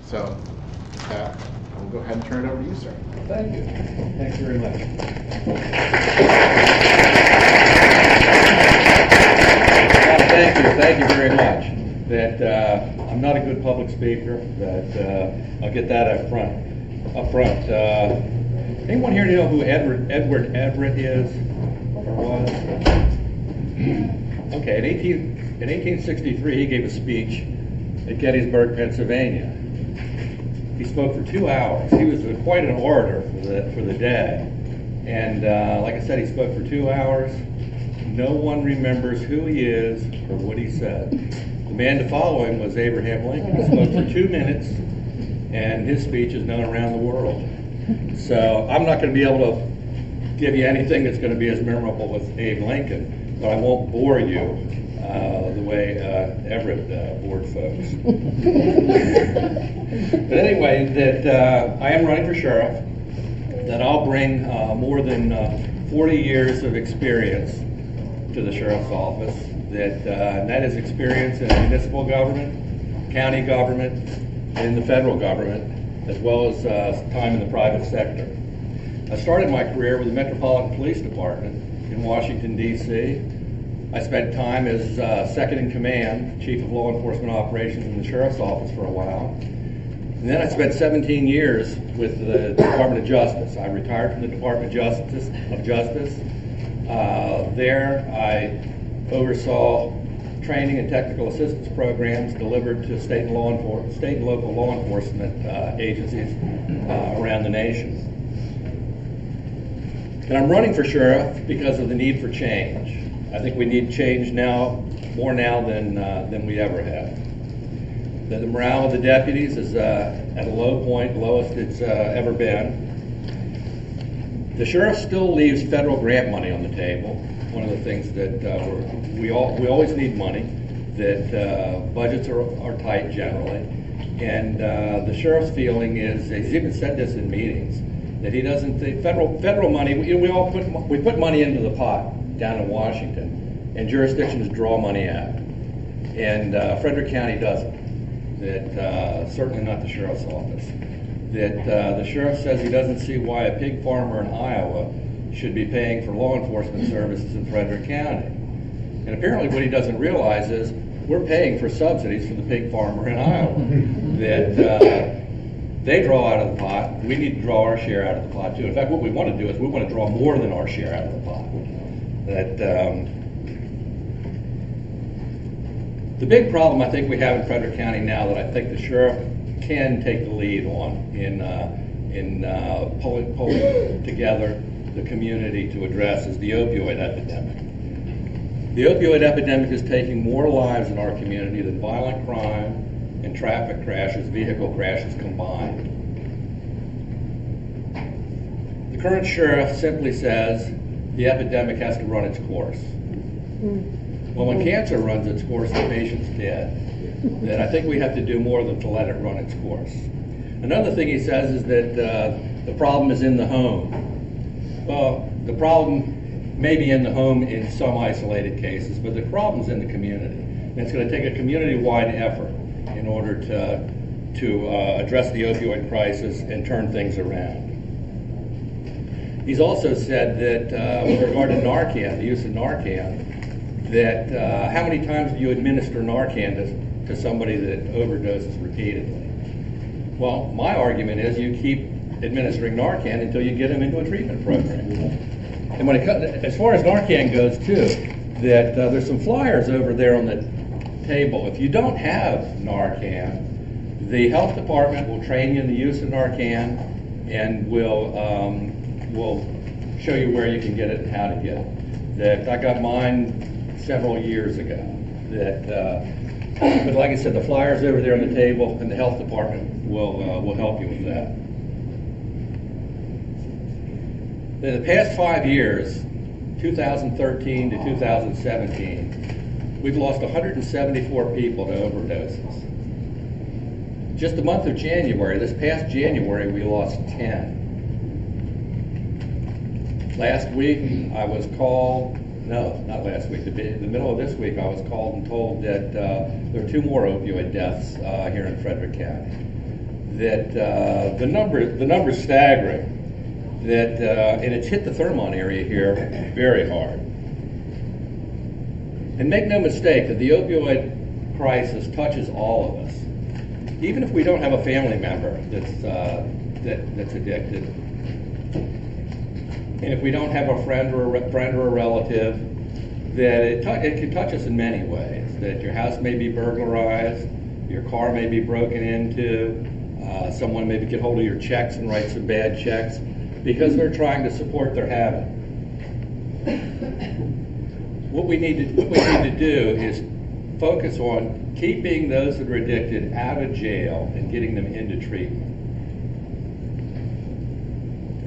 So with that, we'll go ahead and turn it over to you, sir. Thank you. Thanks very much. Thank you very much. That I'm not a good public speaker. That I'll get that up front. Anyone here know who Edward Everett is or was? Okay, in 1863 he gave a speech at Gettysburg, Pennsylvania. He spoke for 2 hours. He was quite an orator for the day. And like I said, he spoke for 2 hours. No one remembers who he is or what he said. The man to follow him was Abraham Lincoln. He spoke for 2 minutes, and his speech is known around the world. So I'm not going to be able to give you anything that's going to be as memorable as Abe Lincoln, but I won't bore you the way Everett bored folks. But anyway, that I am running for sheriff, that I'll bring more than 40 years of experience to the sheriff's office, that is experience in municipal government, county government, and the federal government, as well as time in the private sector. I started my career with the Metropolitan Police Department in Washington, D.C. I spent time as second in command, chief of law enforcement operations in the sheriff's office for a while. And then I spent 17 years with the Department of Justice. I retired from the Department of Justice. There I oversaw training and technical assistance programs delivered to state and local law enforcement agencies around the nation. And I'm running for sheriff because of the need for change. I think we need change now, more now than we ever have. The morale of the deputies is at a low point, lowest it's ever been. The sheriff still leaves federal grant money on the table. One of the things that we always need money, that budgets are tight generally. And the sheriff's feeling is, he's even said this in meetings, that he doesn't think federal money, we put money into the pot down in Washington, and jurisdictions draw money out. And Frederick County doesn't. That certainly not the sheriff's office. That the sheriff says he doesn't see why a pig farmer in Iowa should be paying for law enforcement services in Frederick County. And apparently what he doesn't realize is we're paying for subsidies for the pig farmer in Iowa. That they draw out of the pot. We need to draw our share out of the pot too. In fact, what we want to do is we want to draw more than our share out of the pot. That the big problem I think we have in Frederick County now, that I think the sheriff can take the lead on in pulling together the community to address, is the opioid epidemic. The opioid epidemic is taking more lives in our community than violent crime and traffic crashes, vehicle crashes combined. The current sheriff simply says the epidemic has to run its course. Well, when cancer runs its course, the patient's dead. Then I think we have to do more than to let it run its course. Another thing he says is that the problem is in the home. Well, the problem may be in the home in some isolated cases, but the problem's in the community. And it's going to take a community-wide effort in order to address the opioid crisis and turn things around. He's also said that with regard to Narcan, the use of Narcan, that how many times do you administer Narcan to somebody that overdoses repeatedly? Well, my argument is you keep administering Narcan until you get them into a treatment program. And when as far as Narcan goes too, that there's some flyers over there on the table. If you don't have Narcan, the health department will train you in the use of Narcan and will show you where you can get it and how to get it. That I got mine several years ago. But like I said, the flyers over there on the table, and the health department will help you with that. In the past 5 years, 2013 to 2017, we've lost 174 people to overdoses. Just the month of January, this past January, we lost 10. Last week, I was called, no, not last week, the middle of this week, I was called and told that there are 2 more opioid deaths here in Frederick County. that the number's staggering. That and it's hit the Thermon area here very hard. And make no mistake that the opioid crisis touches all of us. Even if we don't have a family member that's addicted, and if we don't have a friend or a relative, that it can touch us in many ways. That your house may be burglarized, your car may be broken into, someone maybe get hold of your checks and write some bad checks because they're trying to support their habit. What we need to do is focus on keeping those that are addicted out of jail and getting them into treatment.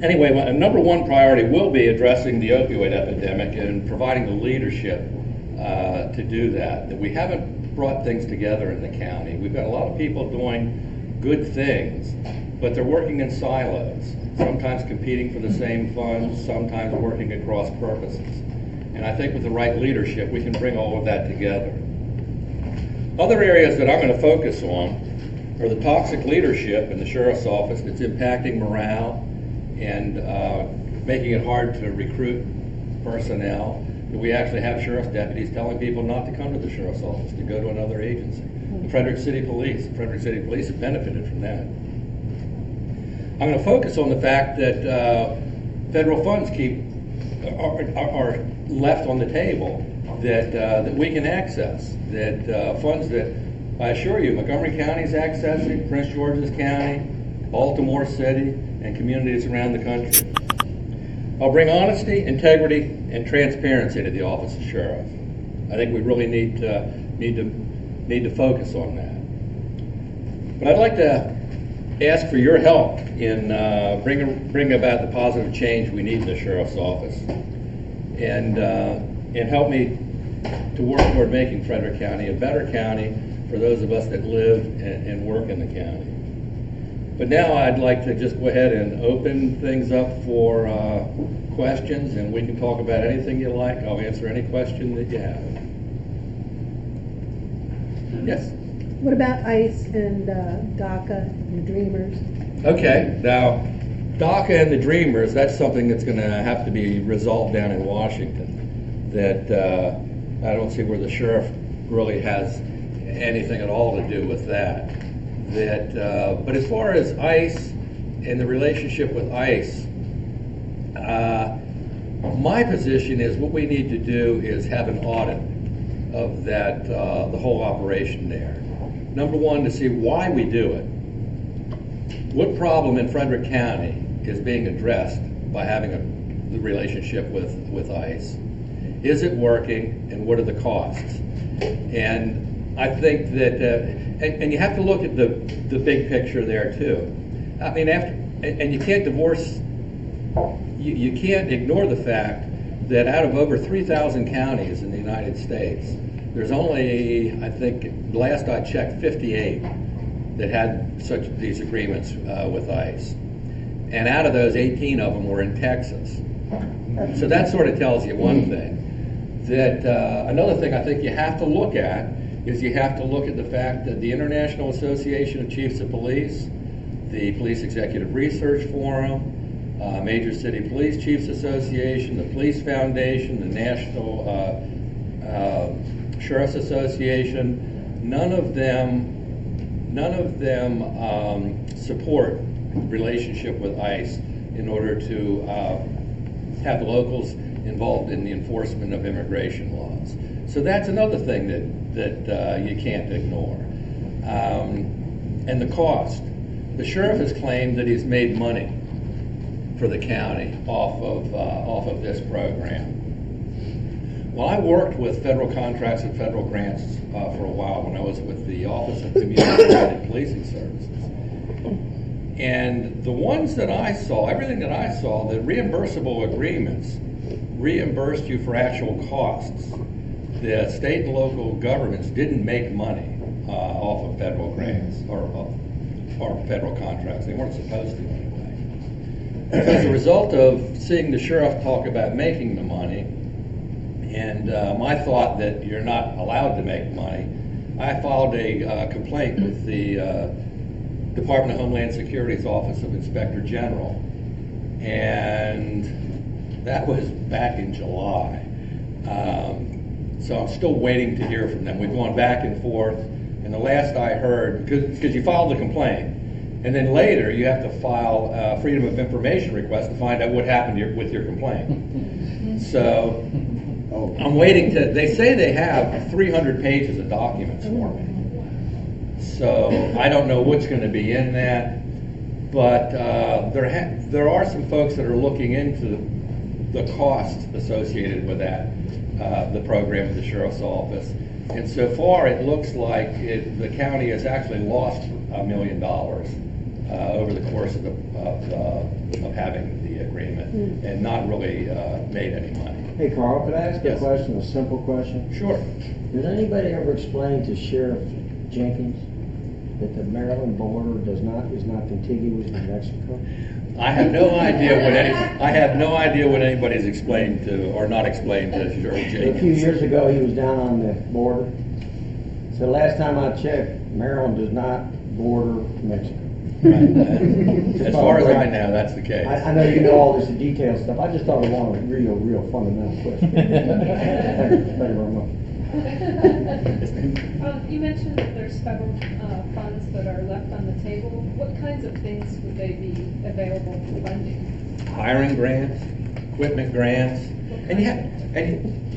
Anyway, my number one priority will be addressing the opioid epidemic and providing the leadership to do that. That we haven't brought things together in the county. We've got a lot of people doing good things, but they're working in silos, sometimes competing for the same funds, sometimes working at cross purposes. And I think with the right leadership, we can bring all of that together. Other areas that I'm going to focus on are the toxic leadership in the sheriff's office that's impacting morale and making it hard to recruit personnel. We actually have sheriff's deputies telling people not to come to the sheriff's office, to go to another agency. The Frederick City Police have benefited from that. I'm going to focus on the fact that federal funds are left on the table that we can access, that funds that I assure you Montgomery County is accessing, Prince George's County, Baltimore City, and communities around the country. I'll bring honesty, integrity, and transparency to the office of sheriff. I think we really need to focus on that. But I'd like to ask for your help in bringing about the positive change we need in the sheriff's office, and help me to work toward making Frederick County a better county for those of us that live and work in the county. But now I'd like to just go ahead and open things up for questions, and we can talk about anything you like. I'll answer any question that you have. Yes? What about ICE and DACA and the Dreamers? Okay, now DACA and the Dreamers, that's something that's going to have to be resolved down in Washington. That I don't see where the sheriff really has anything at all to do with that. But as far as ICE and the relationship with ICE, my position is what we need to do is have an audit of that, the whole operation there. Number one, to see why we do it. What problem in Frederick County is being addressed by having the relationship with ICE? Is it working, and what are the costs? And I think that, and you have to look at the big picture there too. I mean, and you can't divorce, you can't ignore the fact that out of over 3,000 counties in the United States, there's only, I think, last I checked, 58 that had these agreements with ICE. And out of those, 18 of them were in Texas. So that sort of tells you one thing. That another thing I think you have to look at is you have to look at the fact that the International Association of Chiefs of Police, the Police Executive Research Forum, Major City Police Chiefs Association, the Police Foundation, the National Sheriff's Association, none of them support relationship with ICE in order to have locals involved in the enforcement of immigration laws. So that's another thing that you can't ignore. And the cost. The sheriff has claimed that he's made money for the county off of this program. Well, I worked with federal contracts and federal grants for a while when I was with the Office of Community-Related Policing Services. And the ones that I saw, everything that I saw, the reimbursable agreements reimbursed you for actual costs. The state and local governments didn't make money off of federal grants or federal contracts. They weren't supposed to anyway. As a result of seeing the sheriff talk about making the money, and my thought that you're not allowed to make money, I filed a complaint with the Department of Homeland Security's Office of Inspector General, and that was back in July. So I'm still waiting to hear from them. We've gone back and forth, and the last I heard, because you filed the complaint, and then later you have to file a Freedom of Information request to find out what happened with your complaint. So I'm waiting they say they have 300 pages of documents for me. So I don't know what's going to be in that, but there are some folks that are looking into the costs associated with that, the program at the Sheriff's Office. And so far, it looks like the county has actually lost $1 million over the course of having the agreement, and not really made any money. Hey, Carl, could I ask Yes. a question, a simple question? Sure. Did anybody ever explain to Sheriff Jenkins that the Maryland border is not contiguous with Mexico? I have no idea what anybody's explained to or not explained to Sheriff Jenkins. A few years ago, he was down on the border. So last time I checked, Maryland does not border Mexico. Right. As far as I know, that's the case. I know you know all this detailed stuff. I just thought it was a real fundamental question. Thank you very much. You mentioned that there's federal funds that are left on the table. What kinds of things would they be available for funding? Hiring grants, equipment grants,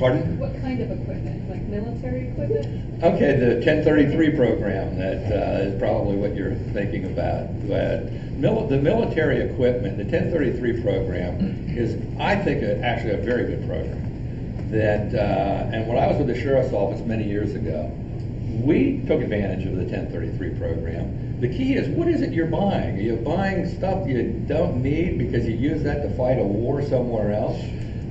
pardon? What kind of equipment? Like military equipment? Okay, the 1033 program, that is probably what you're thinking about. The military equipment, the 1033 program is, I think, actually a very good program. And when I was with the Sheriff's Office many years ago, we took advantage of the 1033 program. The key is, what is it you're buying? Are you buying stuff you don't need because you use that to fight a war somewhere else?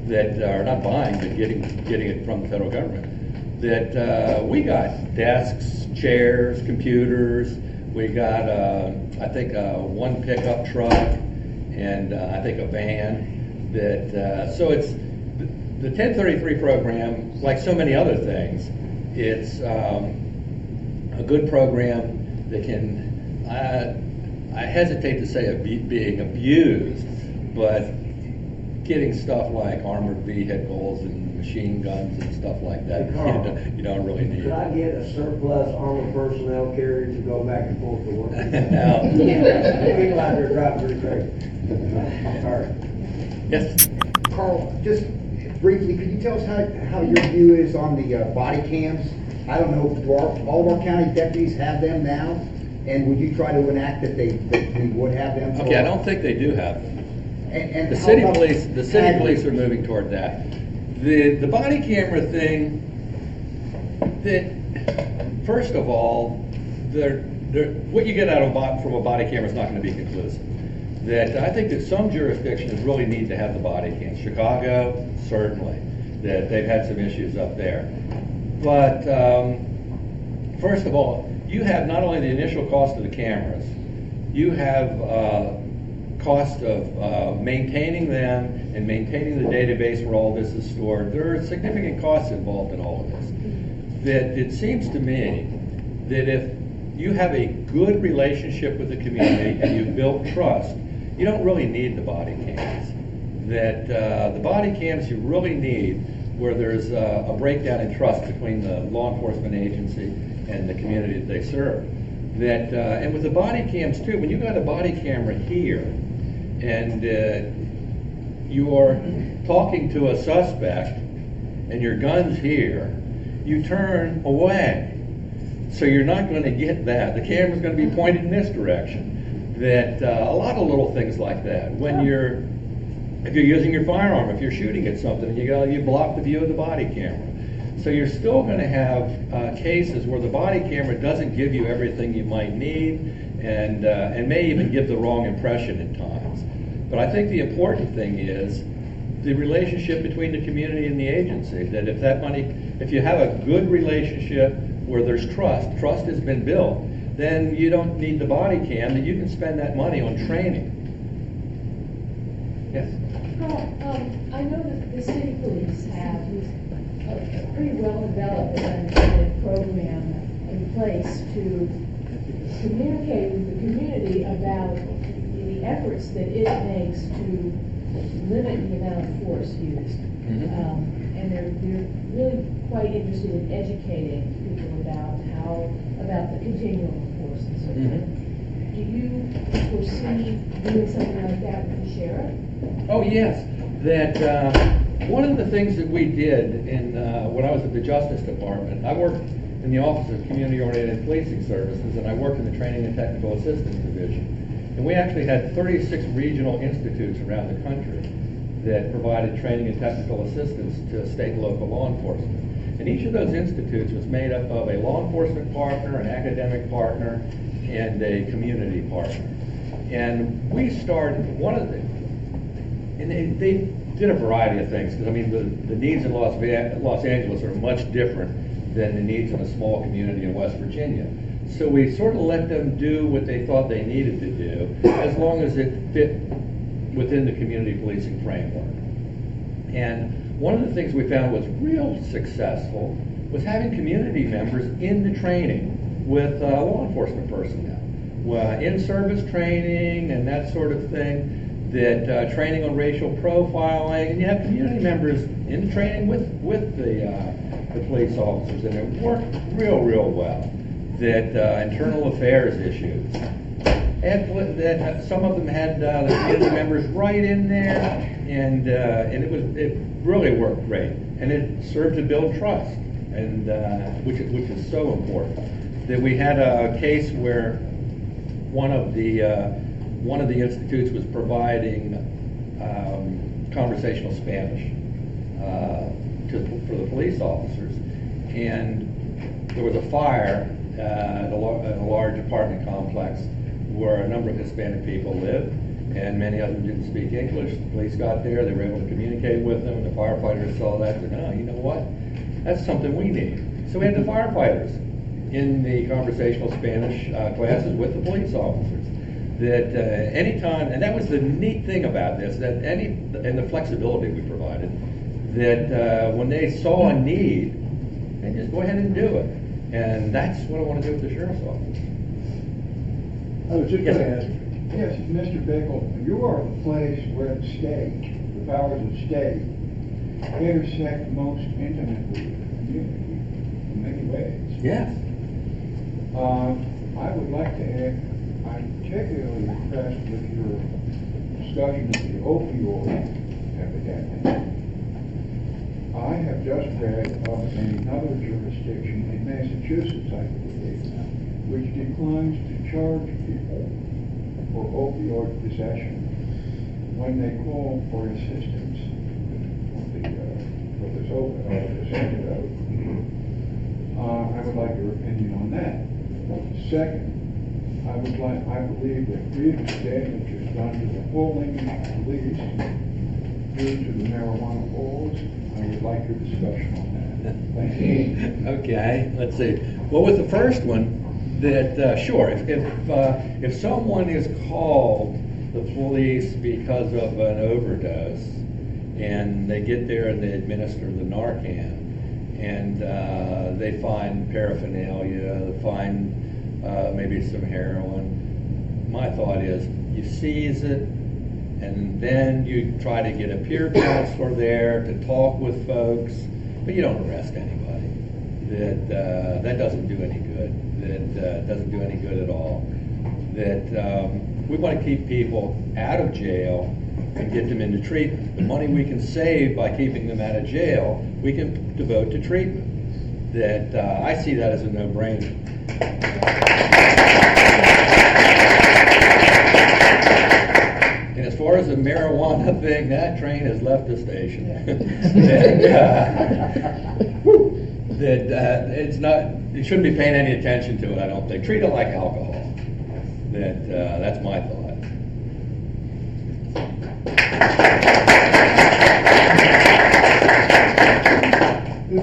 That are not buying, but getting it from the federal government. That we got desks, chairs, computers. We got, I think, one pickup truck, and I think a van. That so it's the 1033 program, like so many other things. It's a good program that can. I hesitate to say being abused, but getting stuff like armored vehicles and machine guns and stuff like that, Hey, Carl, you don't really need. Could I get a surplus armored personnel carrier to go back and forth to work? No. People out there driving pretty crazy. All right. Yes. Carl, just briefly, could you tell us how your view is on the body cams? I don't know, do all of our county deputies have them now? And would you try to enact that we would have them? Okay, I don't think they do have them. And The how city about police are moving toward that. The body camera thing, that first of all, what you get from a body camera is not going to be conclusive. That I think that some jurisdictions really need to have the body cams. Chicago, certainly, that they've had some issues up there. But first of all, you have not only the initial cost of the cameras, you have cost of maintaining them and maintaining the database where all this is stored. There are significant costs involved in all of this. That it seems to me that if you have a good relationship with the community and you've built trust, you don't really need the body cams. That the body cams you really need where there's a breakdown in trust between the law enforcement agency and the community that they serve. That and with the body cams too, when you got a body camera here and you're talking to a suspect and your gun's here, you turn away. So you're not going to get that. The camera's going to be pointed in this direction. That a lot of little things like that. When if you're using your firearm, if you're shooting at something, you block the view of the body camera. So you're still going to have cases where the body camera doesn't give you everything you might need, and may even give the wrong impression at times. But I think the important thing is the relationship between the community and the agency. That if you have a good relationship where there's trust has been built, then you don't need the body cam, and you can spend that money on training. Yes? Carl, I know that the city police have a pretty well-developed program in place to communicate with the community about the efforts that it makes to limit the amount of force used. And they're really quite interested in educating people about the continuum of force and so forth. Do you foresee doing something like that with the sheriff? Oh, yes. That one of the things that we did when I was at the Justice Department, I worked in the Office of Community-Oriented Policing Services, and I worked in the Training and Technical Assistance Division. And we actually had 36 regional institutes around the country that provided training and technical assistance to state and local law enforcement. And each of those institutes was made up of a law enforcement partner, an academic partner, and a community partner. And we started, and they did a variety of things, because I mean, the needs in Los Angeles are much different than the needs in a small community in West Virginia. So we sort of let them do what they thought they needed to do, as long as it fit within the community policing framework. And one of the things we found was real successful was having community members in the training with law enforcement personnel. In-service training and that sort of thing, that training on racial profiling, and you have community members in training with the police officers, and it worked real well. That internal affairs issues, and that some of them had the community members right in there, and it really worked great, and it served to build trust, and which is so important. That we had a case where one of the institutes was providing conversational Spanish for the police officers, and there was a fire at a large apartment complex where a number of Hispanic people lived, and many of them didn't speak English. The police got there, they were able to communicate with them, and the firefighters saw that and said, oh, you know what? That's something we need. So we had the firefighters in the conversational Spanish classes with the police officers. That anytime, and that was the neat thing about this, and the flexibility we provided, that when they saw a need, they just go ahead and do it. And that's what I want to do with the sheriff's office. I was just going to ask, yes, Mr. Bickel, you are the place where the state, the powers of state, intersect most intimately with the community in many ways. Yes. I would like to add, I'm particularly impressed with your discussion of the opioid epidemic. I have just read of another jurisdiction in Massachusetts, I believe, which declines to charge people for opioid possession when they call for assistance for this antidote. I would like your opinion on that. Second, I believe that grievous damage is done to the polling police due to the marijuana laws. I would like your discussion on that. Thank you. Okay, let's see. Well, with the first one, that sure, if someone is called the police because of an overdose, and they get there and they administer the Narcan, and they find paraphernalia, find maybe some heroin, my thought is you seize it, and then you try to get a peer counselor there to talk with folks, but you don't arrest anybody. That doesn't do any good. That doesn't do any good at all. That we want to keep people out of jail and get them into treatment. The money we can save by keeping them out of jail, we can devote to treatment. That I see that as a no-brainer. And as far as the marijuana thing, that train has left the station. It's not. You shouldn't be paying any attention to it. I don't think. Treat it like alcohol. That's my thought. Do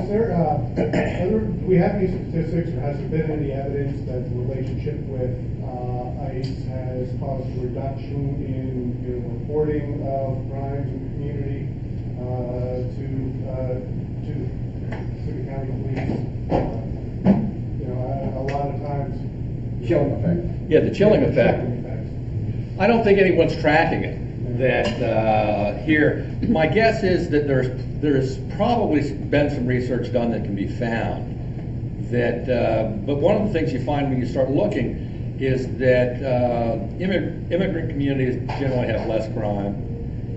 we have any statistics, or has there been any evidence that the relationship with ICE has caused a reduction in reporting of crimes in the community to the county police? A lot of times Chilling effect. Yeah, the chilling effect. Shocking effect. I don't think anyone's tracking it. That here, my guess is that there's probably been some research done that can be found. That, but one of the things you find when you start looking is that immigrant communities generally have less crime,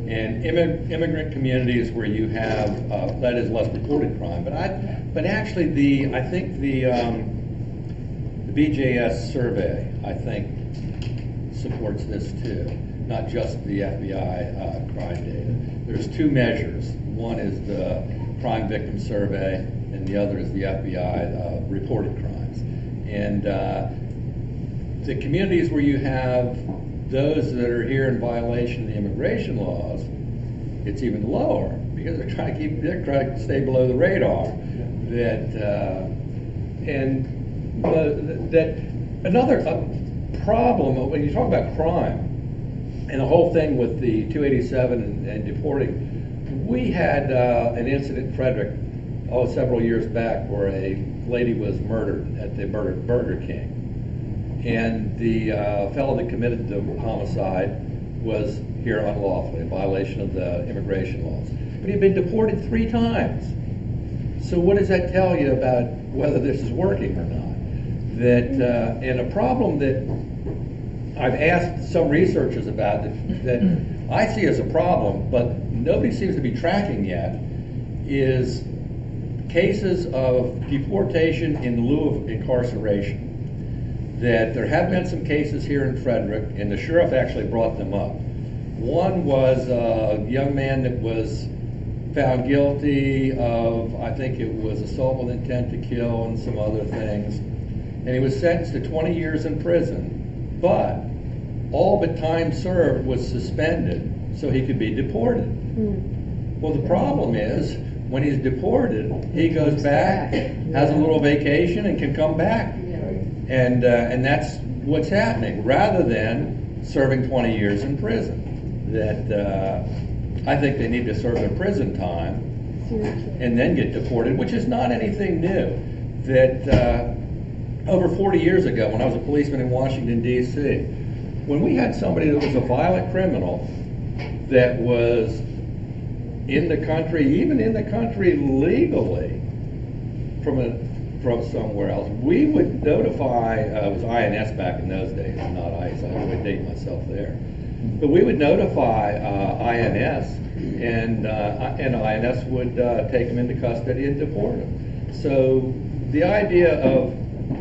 and immigrant communities where you have that is less reported crime. But actually, I think the BJS survey, I think, supports this too, not just the FBI crime data. There's two measures. One is the crime victim survey, and the other is the FBI reported crimes. And the communities where you have those that are here in violation of the immigration laws, it's even lower because they're trying to stay below the radar. That another problem when you talk about crime and the whole thing with the 287 and deporting, we had an incident in Frederick several years back where a lady was murdered at the Burger King, and the fellow that committed the homicide was here unlawfully in violation of the immigration laws, but he'd been deported 3 times. So what does that tell you about whether this is working or not? And a problem that I've asked some researchers about that I see as a problem, but nobody seems to be tracking yet, is cases of deportation in lieu of incarceration. That there have been some cases here in Frederick, and the sheriff actually brought them up. One was a young man that was found guilty of, I think it was assault with intent to kill and some other things. And he was sentenced to 20 years in prison, but all but time served was suspended so he could be deported. Well, the problem is, when he's deported, he goes back, has a little vacation, and can come back. And that's what's happening, rather than serving 20 years in prison. That I think they need to serve their prison time and then get deported, which is not anything new. That over 40 years ago, when I was a policeman in Washington, D.C., when we had somebody that was a violent criminal that was in the country, even in the country legally, from somewhere else, we would notify, it was INS back in those days, not ICE, I would date myself there. But we would notify INS, and INS would take them into custody and deport them. So the idea of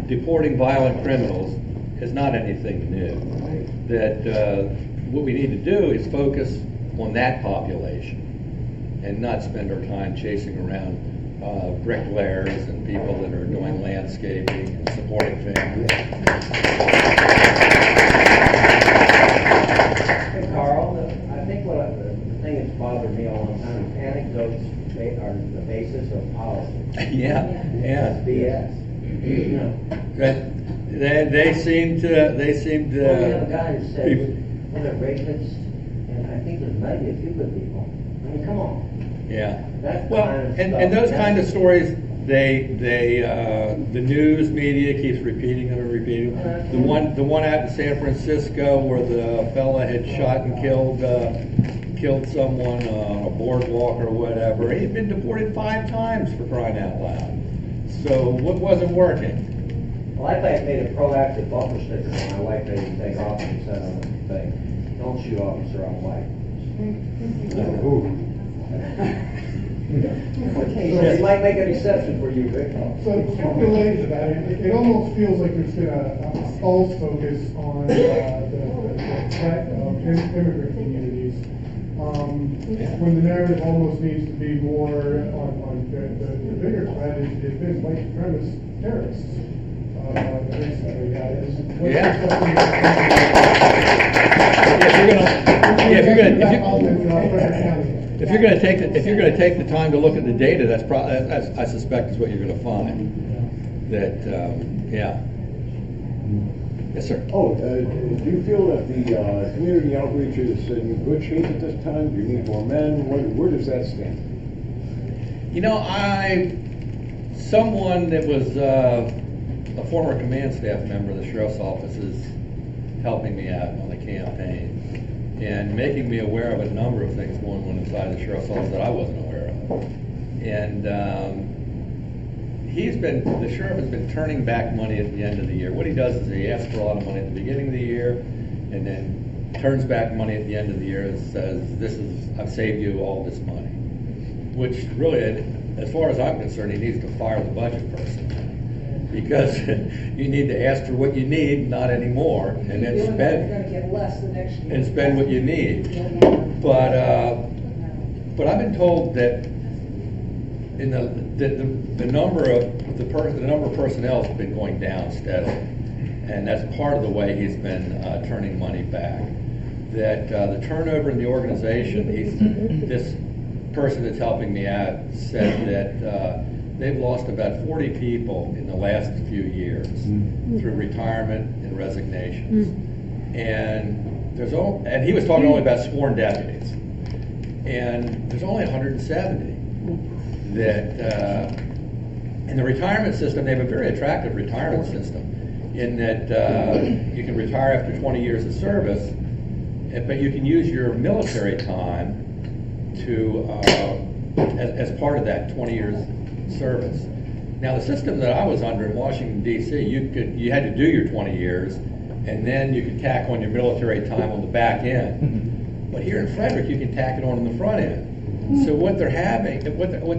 deporting violent criminals is not anything new. That what we need to do is focus on that population and not spend our time chasing around bricklayers and people that are doing landscaping and supporting families. Hey, Carl, I think the thing that's bothered me all the time is anecdotes are the basis of policy. Yeah. That's BS. No. They seem to. Well, we have a guy that said, what a rapists, and I think there's maybe a few good people. I mean, come on. Yeah. That's Well, kind of and stuff. those kind of stories, the news media keeps repeating them and repeating them. The one out in San Francisco where the fella had shot and killed someone on a boardwalk or whatever. He'd been deported 5 times, for crying out loud. So what wasn't working? Well, I made a proactive bumper sticker for my wife made me take off and said on the thing, don't shoot officer on white. He might make an exception for you, Vic. So related to that, it almost feels like there's been a false focus on the threat of immigrant communities. When the narrative almost needs to be more on the bigger threat is been white supremacist terrorists. Recently, If you're going to take the time to look at the data, that's I suspect is what you're going to find. That yeah. Yes, sir. Oh, do you feel that the community outreach is in good shape at this time? Do you need more men? Where does that stand? You know, someone that was a a former command staff member of the Sheriff's Office is helping me out on the campaign and making me aware of a number of things going on inside the Sheriff's Office that I wasn't aware of. And the sheriff has been turning back money at the end of the year. What he does is he asks for a lot of money at the beginning of the year and then turns back money at the end of the year and says, I've saved you all this money. Which really, as far as I'm concerned, he needs to fire the budget person. Because you need to ask for what you need, not anymore, and then You're gonna get less the next year. and spend what you need. But I've been told that in the number of personnel has been going down steadily, and that's part of the way he's been turning money back. That the turnover in the organization, this person that's helping me out said that they've lost about 40 people in the last few years through retirement and resignations. And he was talking only about sworn deputies. And there's only 170 that, in the retirement system, they have a very attractive retirement system in that you can retire after 20 years of service, but you can use your military time to, as part of that 20 years service. Now, the system that I was under in Washington, D.C., you had to do your 20 years, and then you could tack on your military time on the back end. But here in Frederick, you can tack it on the front end. So what's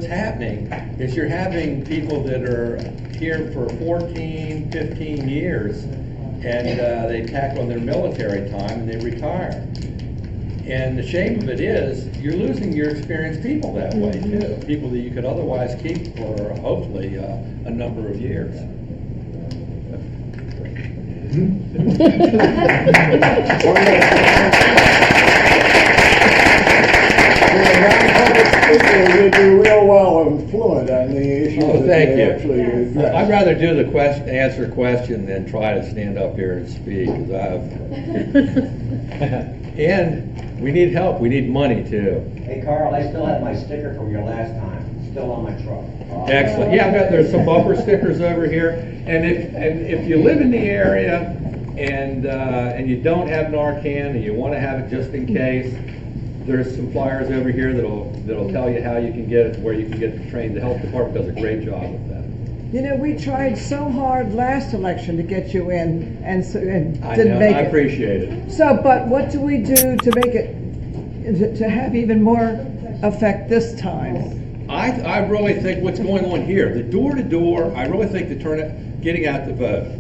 happening is you're having people that are here for 14, 15 years, and they tack on their military time and they retire. And the shame of it is, you're losing your experienced people that way too. People that you could otherwise keep for hopefully a number of years. You do real well and fluent on the issues Oh, that thank you you. actually address. I'd rather do the answer a question than try to stand up here and speak, because and we need help. We need money too. Hey, Carl, I still have my sticker from your last time, still on my truck. Excellent. Yeah, there's some bumper stickers over here. And if you live in the area and you don't have Narcan and you want to have it just in case, there's some flyers over here that'll tell you how you can get it, where you can get trained. The health department does a great job with that. You know, we tried so hard last election to get you in and I didn't know, make I it. appreciate it. So, but what do we do to make it, to have even more effect this time? I really think what's going on here, the door-to-door, I really think the getting out the vote,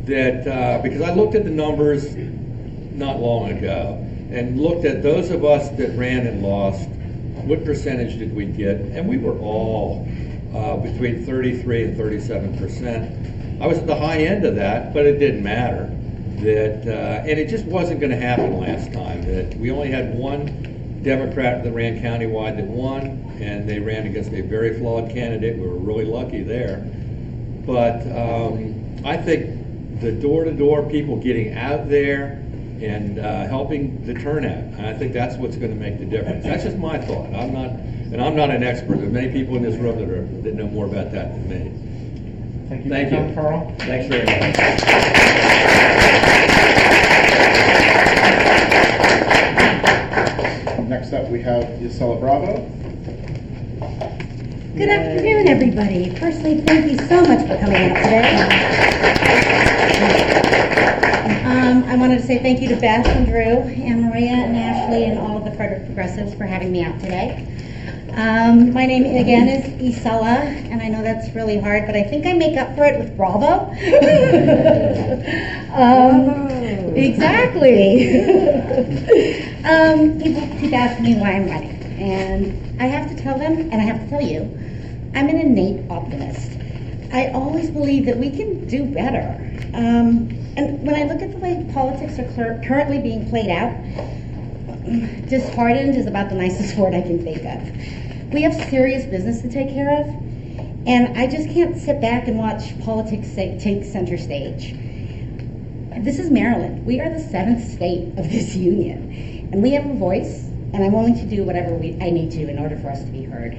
that because I looked at the numbers not long ago and looked at those of us that ran and lost, what percentage did we get? And we were all between 33 and 37%. I was at the high end of that, but it didn't matter. And it just wasn't going to happen last time. That we only had one Democrat that ran countywide that won, and they ran against a very flawed candidate. We were really lucky there. But I think the door-to-door people getting out there and helping the turnout, and I think that's what's going to make the difference. That's just my thought. I'm not an expert. There are many people in this room that know more about that than me. Thank you, Carl. Thanks very much. Next up, we have Ysela Bravo. Good afternoon, everybody. Firstly, thank you so much for coming out today. I wanted to say thank you to Beth and Drew and Maria and Ashley and all of the Frederick Progressives for having me out today. My name again is Ysela, and I know that's really hard, but I think I make up for it with Bravo. Exactly. People keep asking me why I'm running, and I have to tell them, and I have to tell you, I'm an innate optimist. I always believe that we can do better. And when I look at the way politics are currently being played out, disheartened is about the nicest word I can think of. We have serious business to take care of, and I just can't sit back and watch politics take center stage. This is Maryland. We are the 7th state of this union, and we have a voice, and I'm willing to do whatever I need to in order for us to be heard.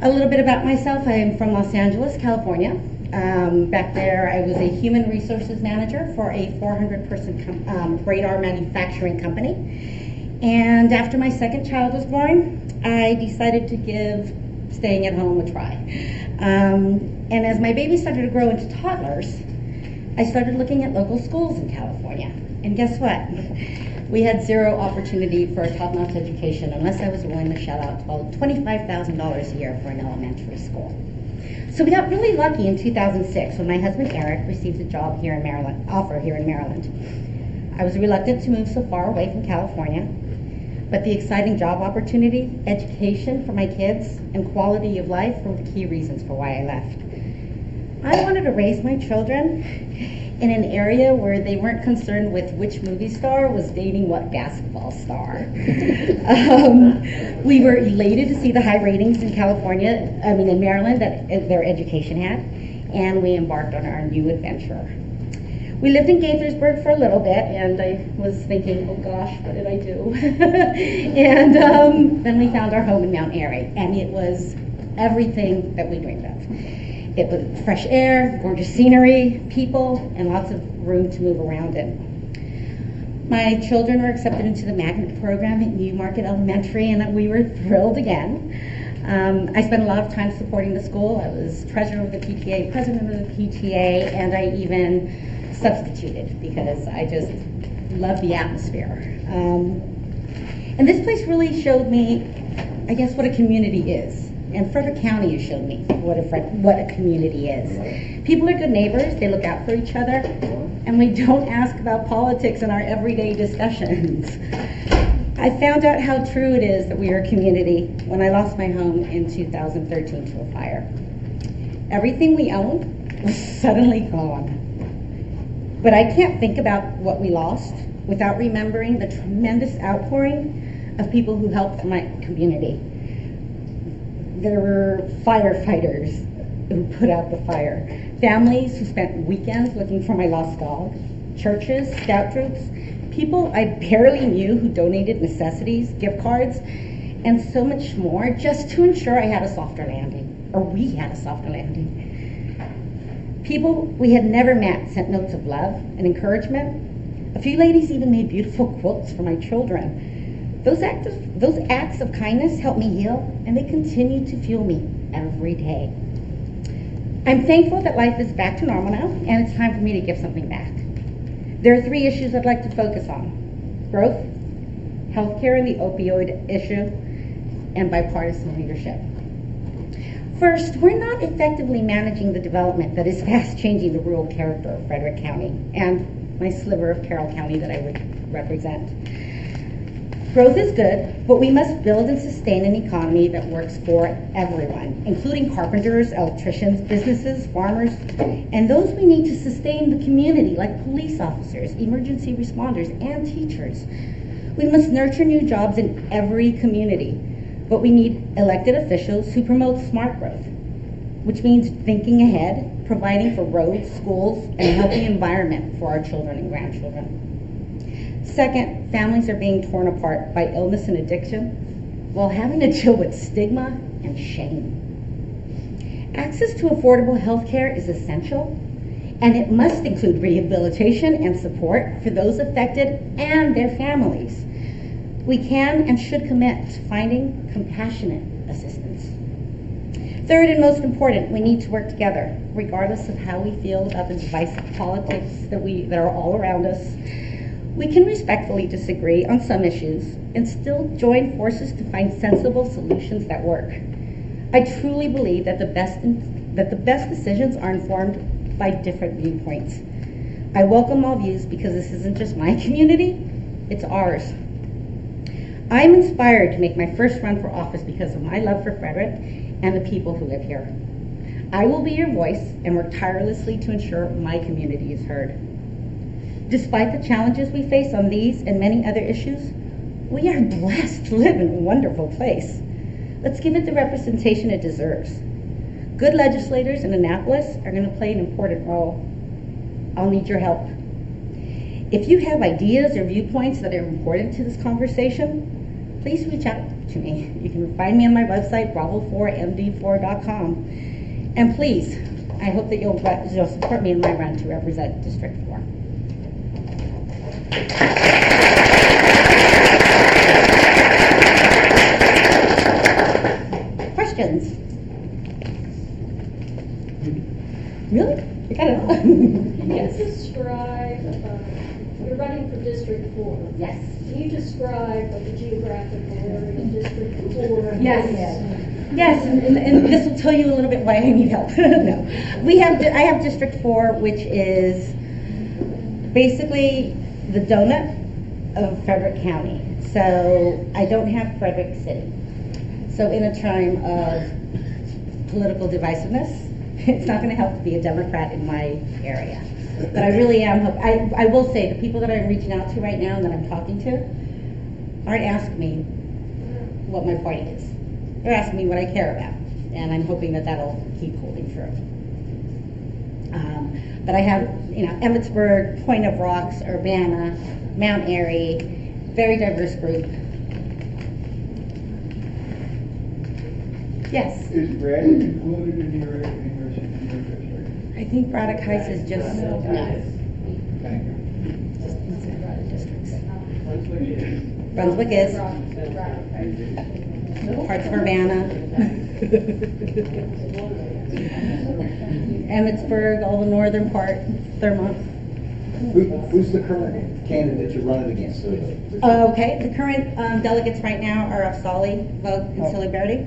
A little bit about myself. I am from Los Angeles, California. Back there, I was a human resources manager for a 400-person radar manufacturing company. And after my second child was born, I decided to give staying at home a try. And as my baby started to grow into toddlers, I started looking at local schools in California. And guess what? We had zero opportunity for a top-notch education unless I was willing to shell out $25,000 a year for an elementary school. So we got really lucky in 2006 when my husband Eric received a job here in Maryland, I was reluctant to move so far away from California, but the exciting job opportunity, education for my kids, and quality of life were the key reasons for why I left. I wanted to raise my children in an area where they weren't concerned with which movie star was dating what basketball star. We were elated to see the high ratings in in Maryland that their education had, and we embarked on our new adventure. We lived in Gaithersburg for a little bit, and I was thinking, oh gosh, what did I do? And then we found our home in Mount Airy, and it was everything that we dreamed of. It was fresh air, gorgeous scenery, people, and lots of room to move around in. My children were accepted into the magnet program at Newmarket Elementary, and we were thrilled again. I spent a lot of time supporting the school. I was treasurer of the PTA, president of the PTA, and I even substituted because I just love the atmosphere. And this place really showed me, I guess, what a community is. And Frederick County has shown me what a community is. People are good neighbors, they look out for each other, and we don't ask about politics in our everyday discussions. I found out how true it is that we are a community when I lost my home in 2013 to a fire. Everything we owned was suddenly gone. But I can't think about what we lost without remembering the tremendous outpouring of people who helped my community. There were firefighters who put out the fire, families who spent weekends looking for my lost dog, churches, scout troops, people I barely knew who donated necessities, gift cards, and so much more just to ensure I had a softer landing, or we had a softer landing. People we had never met sent notes of love and encouragement. A few ladies even made beautiful quilts for my children. Those acts of kindness helped me heal, and they continue to fuel me every day. I'm thankful that life is back to normal now, and it's time for me to give something back. There are 3 issues I'd like to focus on: growth, healthcare and the opioid issue, and bipartisan leadership. First, we're not effectively managing the development that is fast changing the rural character of Frederick County and my sliver of Carroll County that I would represent. Growth is good, but we must build and sustain an economy that works for everyone, including carpenters, electricians, businesses, farmers, and those we need to sustain the community, like police officers, emergency responders, and teachers. We must nurture new jobs in every community, but we need elected officials who promote smart growth, which means thinking ahead, providing for roads, schools, and a healthy environment for our children and grandchildren. Second, families are being torn apart by illness and addiction while having to deal with stigma and shame. Access to affordable health care is essential, and it must include rehabilitation and support for those affected and their families. We can and should commit to finding compassionate assistance. Third, and most important, we need to work together, regardless of how we feel about the divisive politics that are all around us. We can respectfully disagree on some issues and still join forces to find sensible solutions that work. I truly believe that the best decisions are informed by different viewpoints. I welcome all views because this isn't just my community, it's ours. I'm inspired to make my first run for office because of my love for Frederick and the people who live here. I will be your voice and work tirelessly to ensure my community is heard. Despite the challenges we face on these and many other issues, we are blessed to live in a wonderful place. Let's give it the representation it deserves. Good legislators in Annapolis are going to play an important role. I'll need your help. If you have ideas or viewpoints that are important to this conversation, please reach out to me. You can find me on my website, bravo4md4.com. And please, I hope that you'll support me in my run to represent District 4. Questions? Really? You got it all. Can you describe, you're running for District 4? Yes. Can you describe what the geographical area of District 4 Yes. is? Yes, and this will tell you a little bit why I need help. No, I have District 4, which is basically the donut of Frederick County. So I don't have Frederick City. So in a time of political divisiveness, it's not going to help to be a Democrat in my area. But I really am. I will say the people that I'm reaching out to right now and that I'm talking to aren't asking me what my party is. They're asking me what I care about, and I'm hoping that that'll keep holding true. But I have, Emmitsburg, Point of Rocks, Urbana, Mount Airy, very diverse group. Yes. Is Brannan included in your district? I think Braddock Heights is just Thank you. just inside Braddock districts. Brunswick is. Parts of Urbana. Emmitsburg, all the northern part, Thurmont. Who's the current candidate you're running against? Okay, the current delegates right now are Ysela, Vogt, and Ciliberti.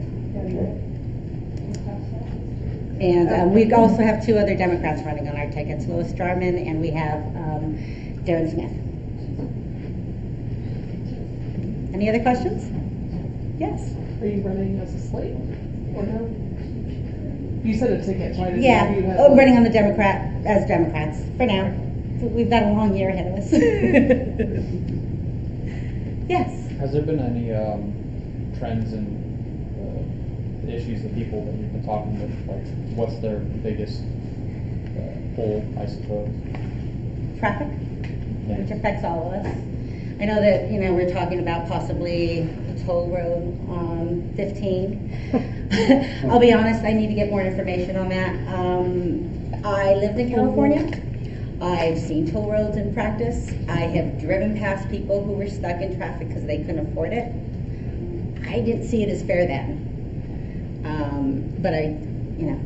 And we also have two other Democrats running on our tickets, Lois Jarman, and we have Darren Smith. Any other questions? Yes. Are you running as a slate or no? You said a ticket, so I didn't Yeah, know you had running on the as Democrats for now. So we've got a long year ahead of us. Yes. Has there been any trends in the issues of people that you've been talking with? Like, what's their biggest pull, I suppose? Traffic, which affects all of us. I know that, we're talking about possibly a toll road on 15. I'll be honest, I need to get more information on that. I lived in California. I've seen toll roads in practice. I have driven past people who were stuck in traffic because they couldn't afford it. I didn't see it as fair then. But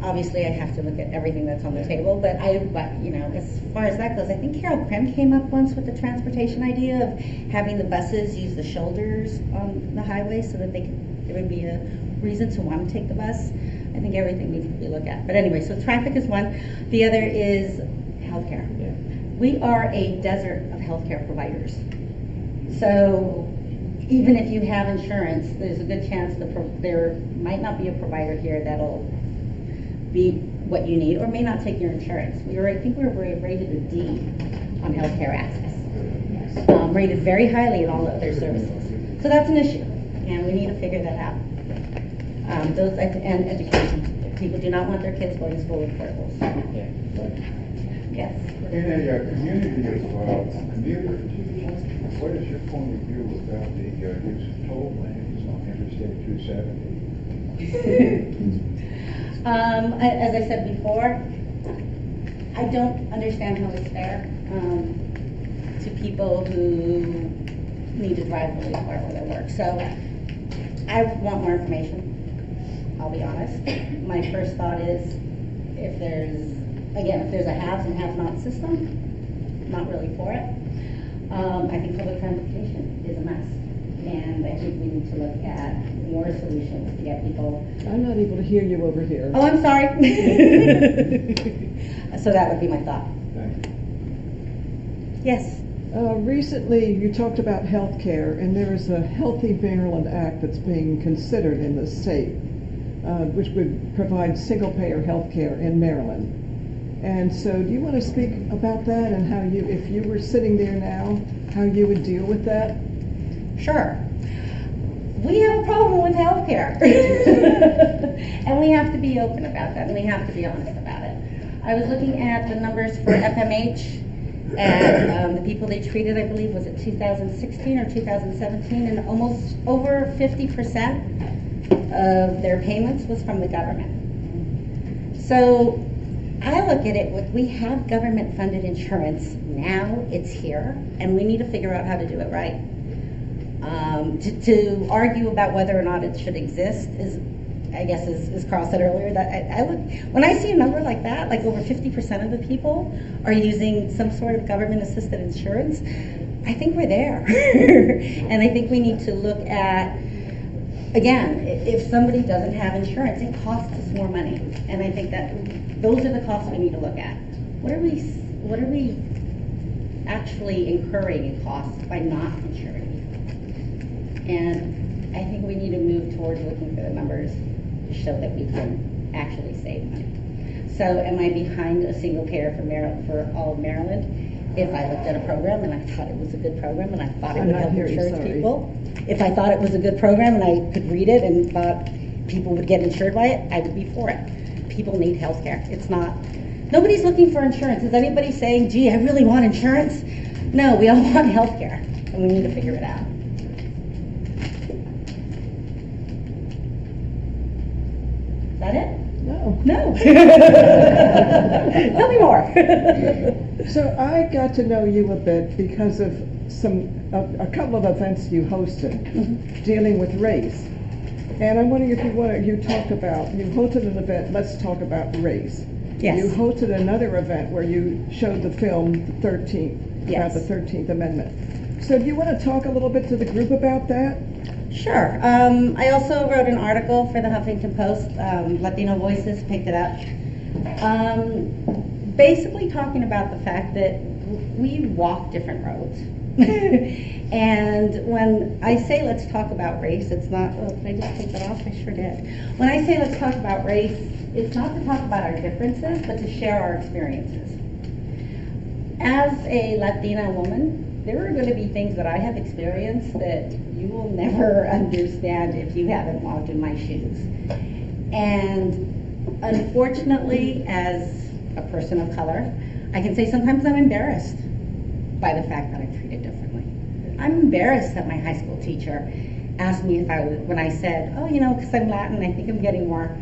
obviously I have to look at everything that's on the table. But as far as that goes, I think Carol Krim came up once with the transportation idea of having the buses use the shoulders on the highway so that there would be a reason to want to take the bus. I think everything needs to be looked at. But anyway, so traffic is one. The other is healthcare. Yeah. We are a desert of healthcare providers. So even if you have insurance, there's a good chance there might not be a provider here that'll be what you need, or may not take your insurance. I think we were rated a D on healthcare access. Rated very highly in all other services. So that's an issue, and we need to figure that out. And education. People do not want their kids going to school with portables. Yeah. Yes. In a community of commuters, what is your point of view about the use of toll lanes on Interstate 270? As I said before, I don't understand how it's fair to people who need to drive really far for their work. So I want more information, I'll be honest. My first thought is if there's a haves and have-not system, not really for it. I think public transportation is a mess. And I think we need to look at more solutions to get people. I'm not able to hear you over here. Oh, I'm sorry. So that would be my thought. Yes. Recently, you talked about health care, and there is a Healthy Maryland Act that's being considered in the state, which would provide single-payer health care in Maryland. And so do you want to speak about that and how you, if you were sitting there now, how you would deal with that? Sure. We have a problem with healthcare. And we have to be open about that, and we have to be honest about it. I was looking at the numbers for FMH, and the people they treated, I believe, was it 2016 or 2017, and almost over 50% of their payments was from the government. So I look at it, we have government-funded insurance. Now it's here, and we need to figure out how to do it right. To argue about whether or not it should exist is, I guess, as Karl said earlier, that I look, when I see a number like that, like over 50% of the people are using some sort of government-assisted insurance, I think we're there. And I think we need to look at, again, if somebody doesn't have insurance, it costs us more money. And I think that those are the costs we need to look at. What are we actually incurring in costs by not insuring? And I think we need to move towards looking for the numbers to show that we can actually save money. So am I behind a single payer for all of Maryland? If I looked at a program and I thought it was a good program and I thought it would help insurance people, if I thought it was a good program and I could read it and thought people would get insured by it, I would be for it. People need health care. It's not, nobody's looking for insurance. Is anybody saying, gee, I really want insurance? No, we all want health care, and we need to figure it out. Is that it? No. No. Tell me more. So I got to know you a bit because of a couple of events you hosted dealing with race. And I'm wondering if you hosted an event, Let's Talk About Race. Yes. You hosted another event where you showed the film, the 13th, about the 13th Amendment. So do you want to talk a little bit to the group about that? Sure. I also wrote an article for the Huffington Post. Latino Voices picked it up. Basically talking about the fact that we walk different roads. And when I say let's talk about race, it's not, oh, did I just take that off? I sure did. When I say let's talk about race, it's not to talk about our differences, but to share our experiences. As a Latina woman, there are going to be things that I have experienced that you will never understand if you haven't walked in my shoes. And unfortunately, as a person of color, I can say sometimes I'm embarrassed by the fact that I'm treated differently. I'm embarrassed that my high school teacher asked me if I was, when I said, oh, because I'm Latin, I think I'm getting more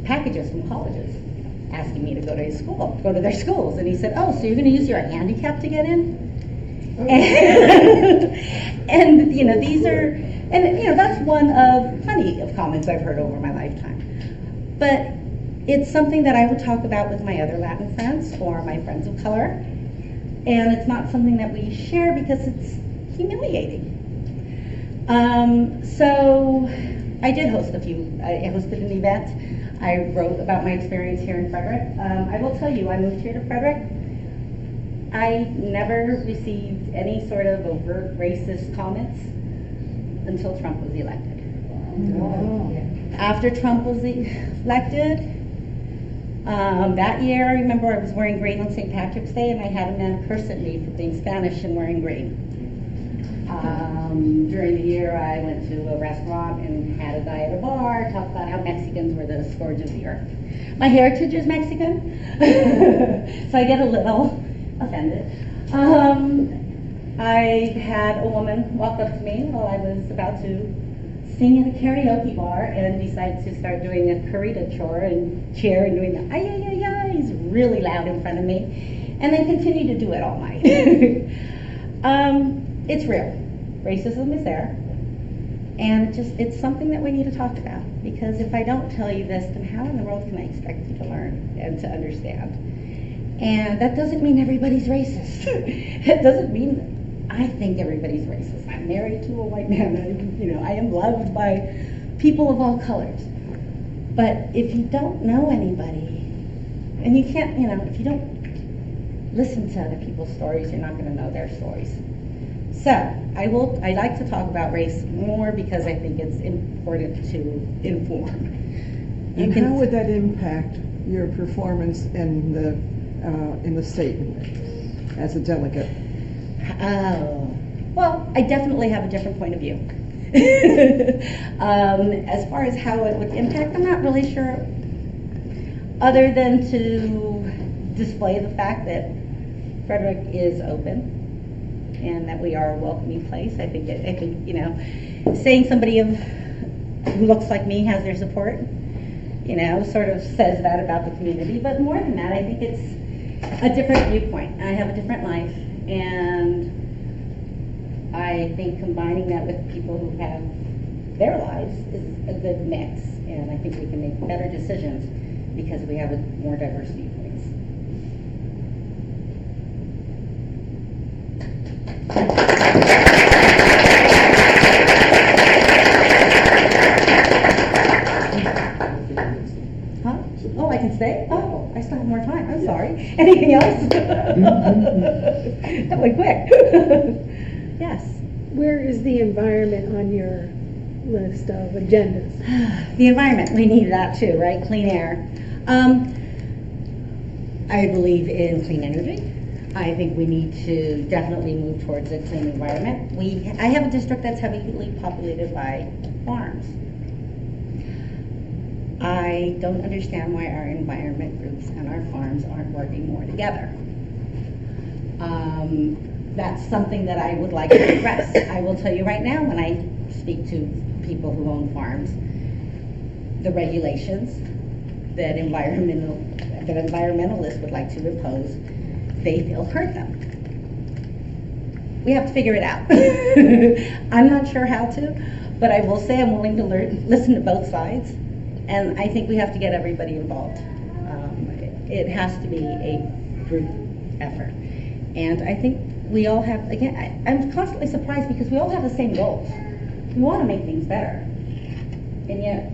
packages from colleges asking me to go to his school, go to their schools. And he said, oh, so you're going to use your handicap to get in? And these are, that's one of plenty of comments I've heard over my lifetime. But it's something that I would talk about with my other Latin friends or my friends of color. And it's not something that we share because it's humiliating. So I did host I hosted an event. I wrote about my experience here in Frederick. I will tell you, I moved here to Frederick. I never received any sort of overt racist comments until Trump was elected. Wow. After Trump was elected, that year I remember I was wearing green on St. Patrick's Day and I had a man curse at me for being Spanish and wearing green. During the year I went to a restaurant and had a guy at a bar talk about how Mexicans were the scourge of the earth. My heritage is Mexican, so I get a little offended. I had a woman walk up to me while I was about to sing at a karaoke bar and decide to start doing a carita chair and doing the ay ay ay ay, he's really loud in front of me, and then continue to do it all night. It's real. Racism is there. And it's something that we need to talk about, because if I don't tell you this, then how in the world can I expect you to learn and to understand? And that doesn't mean everybody's racist. It doesn't mean I think everybody's racist. I'm married to a white man. I am loved by people of all colors. But if you don't know anybody, and you can't, if you don't listen to other people's stories, you're not going to know their stories. So I like to talk about race more because I think it's important to inform. And how would that impact your performance in the state as a delegate? Well, I definitely have a different point of view. As far as how it would impact, I'm not really sure, other than to display the fact that Frederick is open and that we are a welcoming place. I think saying somebody who looks like me has their support, sort of says that about the community. But more than that, I think it's a different viewpoint. I have a different life, and I think combining that with people who have their lives is a good mix. And I think we can make better decisions because we have a more diverse viewpoints. Huh? Oh, I can stay? Oh, I still have more time. I'm sorry. Anything else? That went quick. Yes. Where is the environment on your list of agendas? The environment, we need that too, right? Clean air. I believe in clean energy. I think we need to definitely move towards a clean environment. I have a district that's heavily populated by farms. I don't understand why our environment groups and our farms aren't working more together. That's something that I would like to address. I will tell you right now, when I speak to people who own farms, the regulations that environmentalists would like to impose, they feel hurt them. We have to figure it out. I'm not sure how to, but I will say I'm willing to listen to both sides, and I think we have to get everybody involved. It has to be a group effort. And I think we all have, again, I'm constantly surprised because we all have the same goals. We want to make things better. And yet,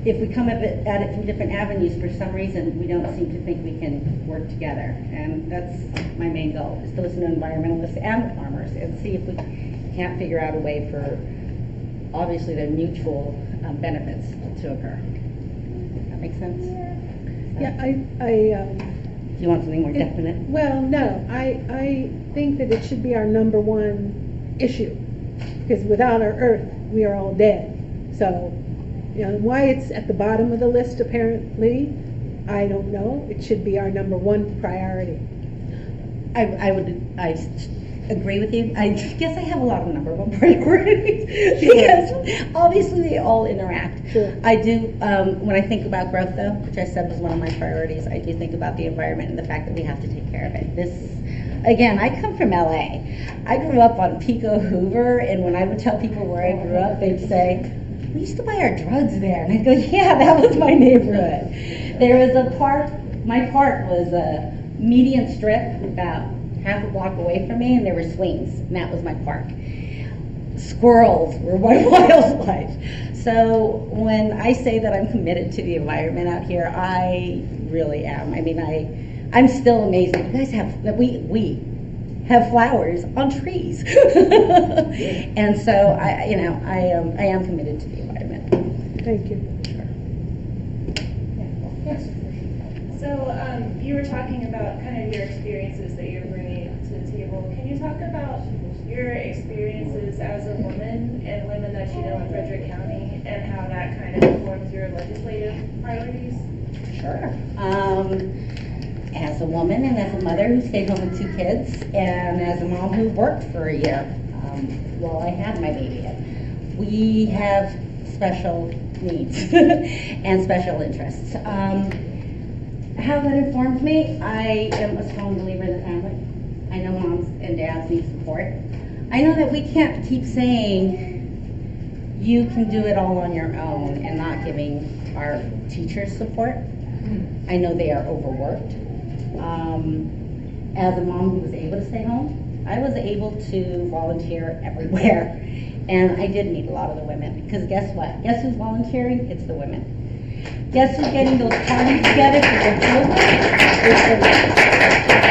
if we come at it from different avenues, for some reason, we don't seem to think we can work together. And that's my main goal, is to listen to environmentalists and the farmers and see if we can't figure out a way for, obviously, the mutual benefits to occur. That makes sense? Yeah, Do you want something more definite? Well, no, I think that it should be our number one issue, because without our earth, we are all dead. So, why it's at the bottom of the list apparently, I don't know. It should be our number one priority. I agree with you. I guess I have a lot of number one priorities because obviously they all interact. Sure. I do, when I think about growth though, which I said was one of my priorities, I do think about the environment and the fact that we have to take care of it. Again, I come from LA. I grew up on Pico Hoover, and when I would tell people where I grew up, they'd say, we used to buy our drugs there. And I'd go, yeah, that was my neighborhood. There was a park, my park was a median strip about half a block away from me, and there were swings, and that was my park. Squirrels were my wildlife. So when I say that I'm committed to the environment out here, I really am. I mean, I'm still amazed that you guys have, that we have flowers on trees. And so I am committed to the environment. Thank you. Sure. Yes. So you were talking about kind of your experiences that you're bringing to the table. Can you talk about your experiences as a woman and women that you know in Frederick County and how that kind of informs your legislative priorities? Sure. As a woman and as a mother who stayed home with 2 kids, and as a mom who worked for a year while I had my baby, we have special needs and special interests. How that informs me, I am a strong believer in the family. I know moms and dads need support. I know that we can't keep saying you can do it all on your own and not giving our teachers support. I know they are overworked. As a mom who was able to stay home, I was able to volunteer everywhere. And I did meet a lot of the women, because guess what? Guess who's volunteering? It's the women. Guess who's getting those parties together for their children? It's the women.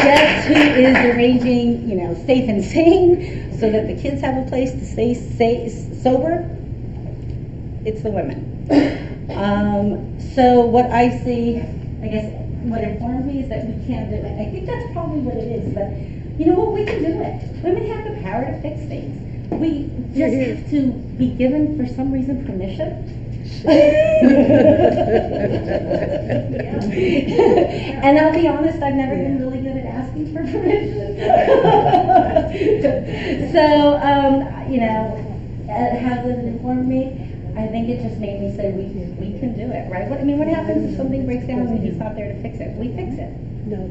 Guess who is arranging, safe and sane so that the kids have a place to stay sober? It's the women. So what I see, I guess, what informs me is that we can't do it. I think that's probably what it is, but you know what? We can do it. Women have the power to fix things. We just have to be given, for some reason, permission. And I'll be honest, I've never been really good at asking for permission. So, how does it inform me? I think it just made me say, we can do it, right? What, I mean, what happens if something breaks down and he's not there to fix it? We fix it. No,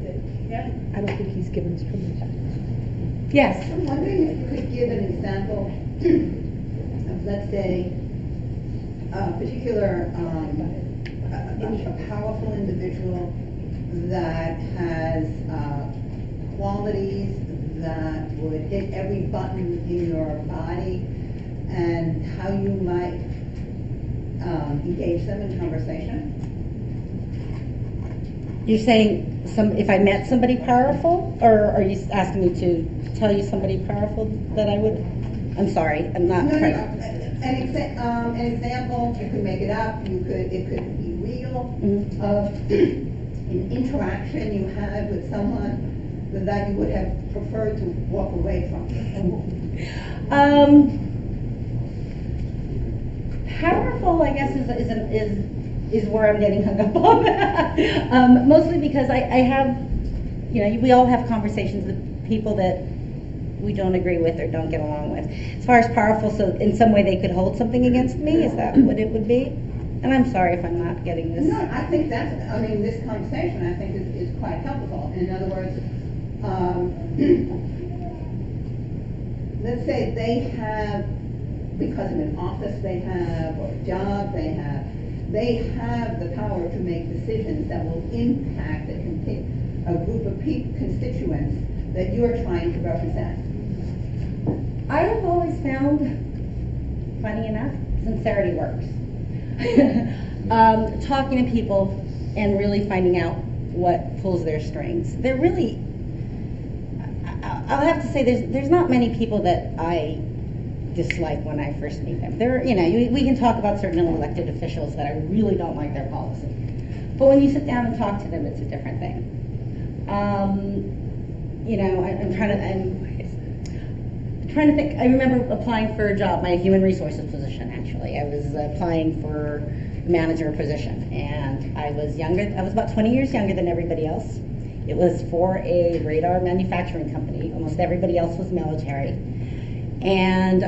that, I don't think he's given us permission. Yes. I'm wondering if you could give an example of, let's say, a particular, a powerful individual that has qualities that would hit every button in your body, and how you might engage them in conversation. You're saying if I met somebody powerful, or are you asking me to tell you somebody powerful that I would? I'm sorry, I'm not. No. An example, you could make it up. It could be real, of an interaction you had with someone that you would have preferred to walk away from. Powerful, I guess, is where I'm getting hung up on. Mostly because I have, we all have conversations with people that we don't agree with or don't get along with. As far as powerful, so in some way they could hold something against me, is that what it would be? And I'm sorry if I'm not getting this. No, I think this conversation, I think, is quite helpful. In other words, let's say they have, because of an office they have, or a job they have the power to make decisions that will impact a group of constituents that you're trying to represent. I have always found, funny enough, sincerity works. Talking to people and really finding out what pulls their strings. They're really, I'll have to say, there's not many people that I dislike when I first meet them. We can talk about certain elected officials that I really don't like their policy. But when you sit down and talk to them, it's a different thing. I'm trying to think. I remember applying for a job, my human resources position, actually. I was applying for a manager position, and I was younger. I was about 20 years younger than everybody else. It was for a radar manufacturing company. Almost everybody else was military. And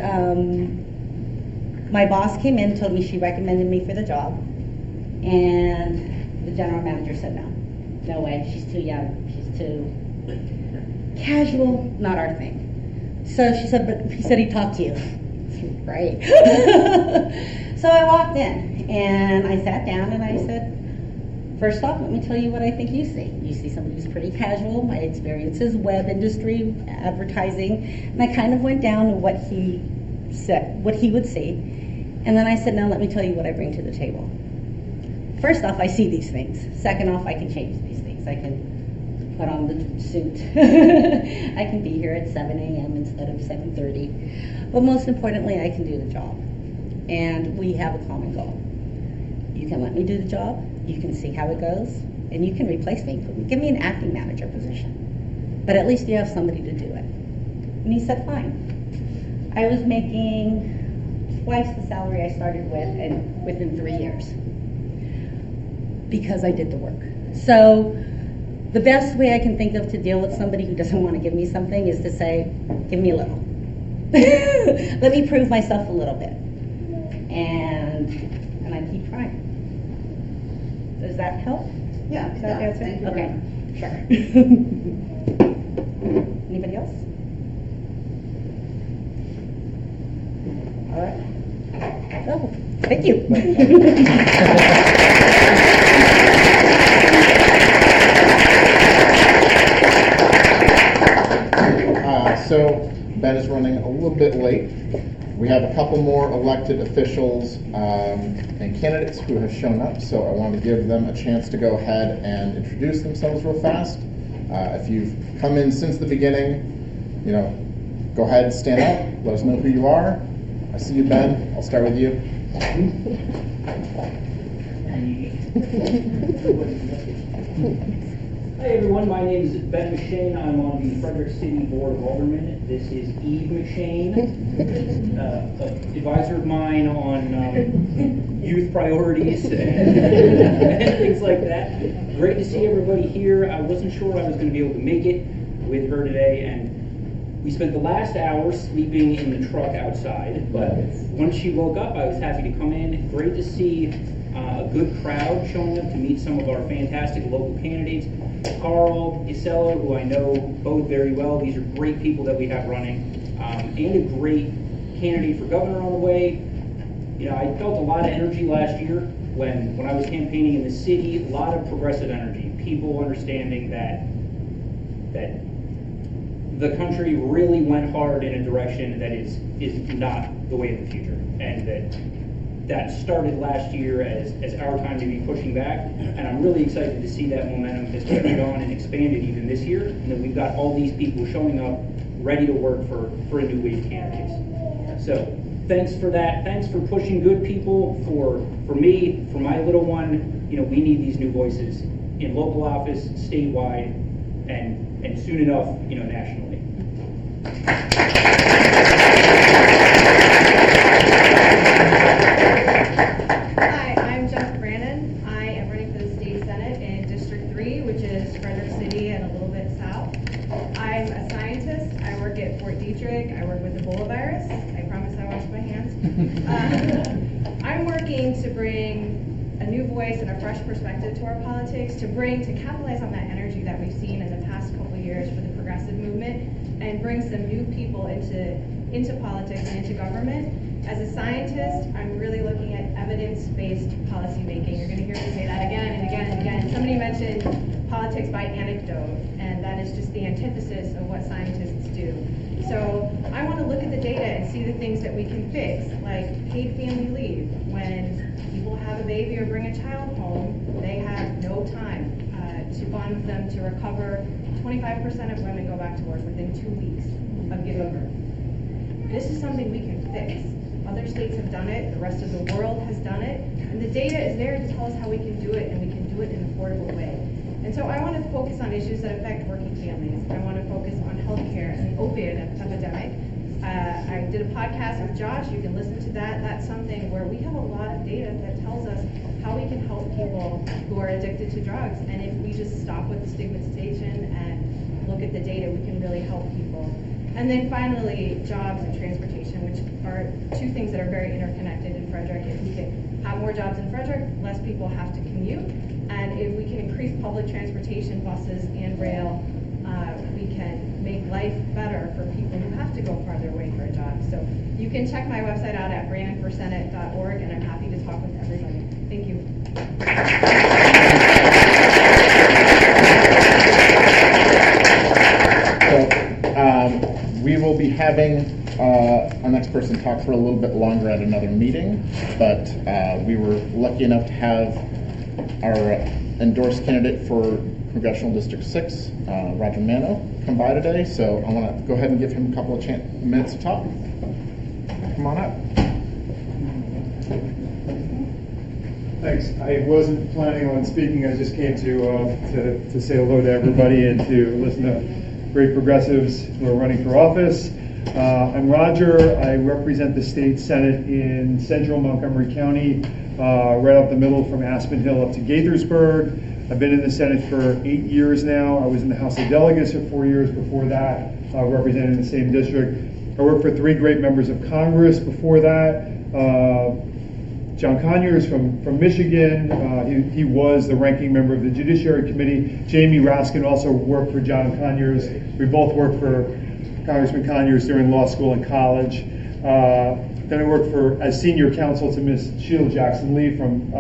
my boss came in and told me she recommended me for the job. And the general manager said no. No way, she's too young. She's too casual, not our thing. So she said, but he said he'd talk to you. Right. So I walked in and I sat down and I said, first off, let me tell you what I think you see. You see somebody who's pretty casual. My experience is web industry, advertising, and I kind of went down to what he said, what he would see. And then I said, now let me tell you what I bring to the table. First off, I see these things. Second off, I can change these things. I can put on the suit. I can be here at 7 a.m. instead of 7:30. But most importantly, I can do the job. And we have a common goal. You can let me do the job. You can see how it goes, and you can replace me. Give me an acting manager position. But at least you have somebody to do it. And he said, fine. I was making twice the salary I started with, and within 3 years. Because I did the work. So the best way I can think of to deal with somebody who doesn't want to give me something is to say, give me a little. Let me prove myself a little bit. And I keep trying. Does that help? Yeah, Does that answer? Thank you. Okay, sure. Anybody else? All right. Oh, thank you. So Ben is running a little bit late. We have a couple more elected officials and candidates who have shown up, so I want to give them a chance to go ahead and introduce themselves real fast. If you've come in since the beginning, go ahead and stand up, let us know who you are. I see you, Ben. I'll start with you. Hi everyone, my name is Ben Macshane. I'm on the Frederick City Board of Aldermen. This is Eve Macshane, an advisor of mine on youth priorities and things like that. Great to see everybody here. I wasn't sure I was going to be able to make it with her today, and We spent the last hour sleeping in the truck outside, but once she woke up, I was happy to come in. Great to see a good crowd showing up to meet some of our fantastic local candidates. Karl, Ysela, who I know both very well. These are great people that we have running, and a great candidate for governor on the way. You know, I felt a lot of energy last year when I was campaigning in the city, a lot of progressive energy, people understanding that the country really went hard in a direction that is not the way of the future, and that started last year as our time to be pushing back, and I'm really excited to see that momentum has carried on and expanded even this year, and that we've got all these people showing up ready to work for a new wave of candidates. So thanks for that. Thanks for pushing good people for me, for my little one. You know, we need these new voices in local office, statewide, and soon enough, you know, nationally. Hi, I'm Brannan. I am running for the state senate in District 3, which is Frederick City and a little bit south. I'm a scientist. I work at Fort Detrick. I work with Ebola virus. I promise I wash my hands. I'm working to bring a new voice and a fresh perspective to our politics, to capitalize on that energy that we've seen in the past couple years for the progressive movement, and bring some new people into politics and into government. As a scientist, I'm really looking at evidence-based policy making. You're going to hear me say that again and again and again. Somebody mentioned politics by anecdote, and that is just the antithesis of what scientists do. So I want to look at the data and see the things that we can fix, like paid family leave. When people have a baby or bring a child home, they have no time to bond with them to recover. 25% of women go back to work within 2 weeks of giving birth. This is something we can fix. Other states have done it, the rest of the world has done it, and the data is there to tell us how we can do it, and we can do it in an affordable way. And so I want to focus on issues that affect working families. I want to focus on healthcare and the opioid epidemic. I did a podcast with Josh, you can listen to that. That's something where we have a lot of data that tells us how we can help people who are addicted to drugs. And if we just stop with the stigmatization and look at the data, we can really help people. And then finally, jobs and transportation, which are two things that are very interconnected in Frederick. If we can have more jobs in Frederick, less people have to commute. And if we can increase public transportation, buses and rail, we can make life better for people who have to go farther away for a job. So you can check my website out at brannanforsenate.org, and I'm happy to talk with everybody. Thank you. So we will be having our next person talk for a little bit longer at another meeting, but we were lucky enough to have our endorsed candidate for Congressional District 6, Roger Manno, come by today, so I want to go ahead and give him a couple of minutes to talk. Come on up. Thanks. I wasn't planning on speaking. I just came to say hello to everybody and to listen to great progressives who are running for office. I'm Roger. I represent the state senate in central Montgomery County, right up the middle from Aspen Hill up to Gaithersburg. I've been in the Senate for 8 years now. I was in the House of Delegates for 4 years before that, representing the same district. I worked for 3 great members of Congress before that. John Conyers from Michigan, he was the ranking member of the Judiciary Committee. Jamie Raskin also worked for John Conyers. We both worked for Congressman Conyers during law school and college. Then I worked as senior counsel to Miss Sheila Jackson Lee from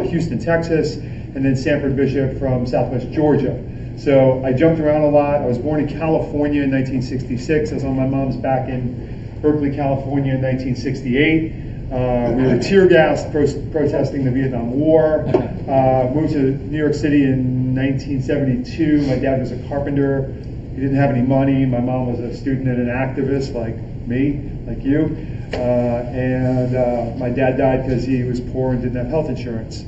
Houston, Texas, and then Sanford Bishop from Southwest Georgia. So I jumped around a lot. I was born in California in 1966. I was on my mom's back in Berkeley, California in 1968. We were tear gassed protesting the Vietnam War. Moved to New York City in 1972. My dad was a carpenter. He didn't have any money. My mom was a student and an activist like me, like you. And my dad died because he was poor and didn't have health insurance.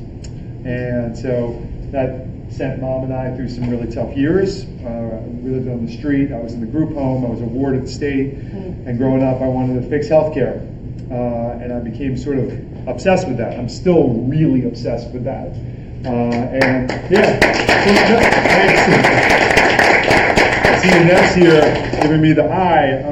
And so that sent Mom and I through some really tough years. We lived on the street. I was in the group home. I was a ward at the state. And growing up, I wanted to fix healthcare. And I became sort of obsessed with that. I'm still really obsessed with that. And yeah, see you next year giving me the eye.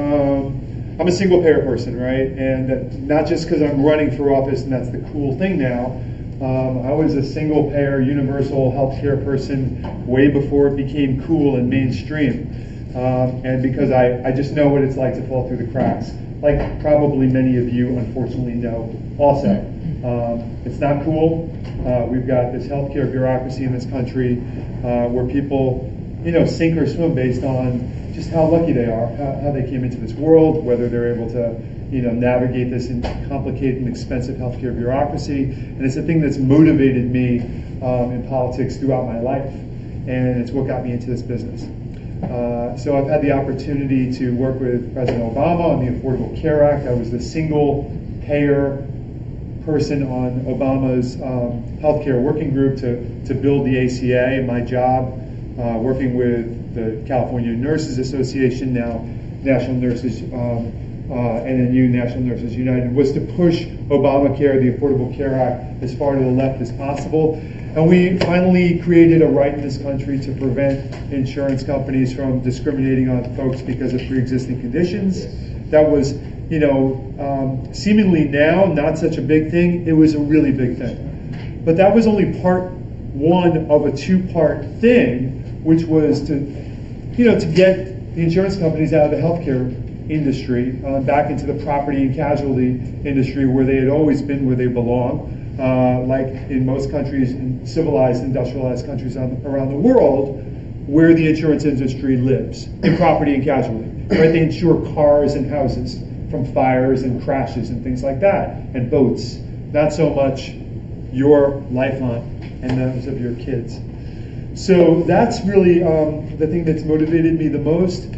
I'm a single payer person, right? And not just because I'm running for office and that's the cool thing now. I was a single payer universal healthcare person way before it became cool and mainstream. And because I just know what it's like to fall through the cracks, like probably many of you unfortunately know also. It's not cool. We've got this healthcare bureaucracy in this country where people, sink or swim based on just how lucky they are, how they came into this world, whether they're able to, navigate this complicated and expensive healthcare bureaucracy. And it's a thing that's motivated me in politics throughout my life. And it's what got me into this business. So I've had the opportunity to work with President Obama on the Affordable Care Act. I was the single payer person on Obama's healthcare working group to build the ACA. My job, working with the California Nurses Association, now National Nurses, NNU, National Nurses United, was to push Obamacare, the Affordable Care Act, as far to the left as possible. And we finally created a right in this country to prevent insurance companies from discriminating on folks because of pre-existing conditions. That was, seemingly now not such a big thing. It was a really big thing. But that was only part one of a two-part thing, which was to get the insurance companies out of the healthcare industry back into the property and casualty industry where they had always been, where they belong. Like in most countries, in civilized, industrialized countries around the world, where the insurance industry lives, in property and casualty. Right? They insure cars and houses from fires and crashes and things like that, and boats. Not so much your lifeline and those of your kids. So that's really the thing that's motivated me the most.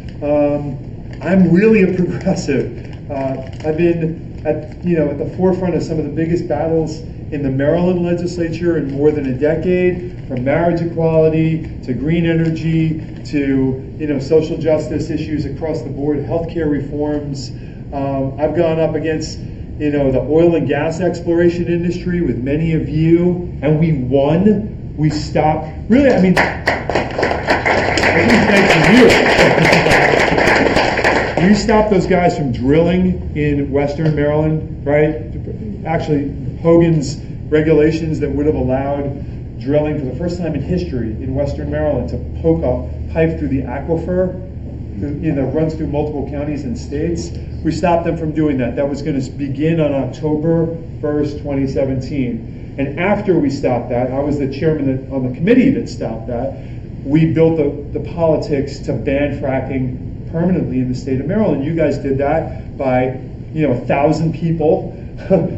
I'm really a progressive. I've been at the forefront of some of the biggest battles in the Maryland legislature in more than a decade, from marriage equality to green energy to social justice issues across the board, healthcare reforms. I've gone up against the oil and gas exploration industry with many of you, and we won. We stopped. Really, I mean, thanks to you. We stopped those guys from drilling in Western Maryland, right? Actually, Hogan's regulations that would have allowed drilling for the first time in history in Western Maryland to poke a pipe through the aquifer that runs through multiple counties and states. We stopped them from doing that. That was going to begin on October 1st, 2017. And after we stopped that, I was the chairman on the committee that stopped that. We built the politics to ban fracking permanently in the state of Maryland. You guys did that by 1,000 people,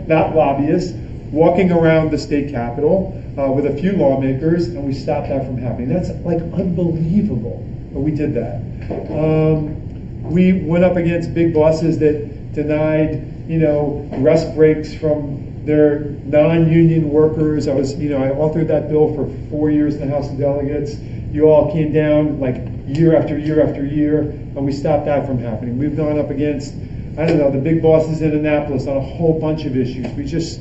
not lobbyists, walking around the state capitol with a few lawmakers, and we stopped that from happening. That's like unbelievable, but we did that. We went up against big bosses that denied, rest breaks from their non-union workers. I authored that bill for 4 years in the House of Delegates. You all came down like year after year after year, and we stopped that from happening. We've gone up against, the big bosses in Annapolis on a whole bunch of issues. We just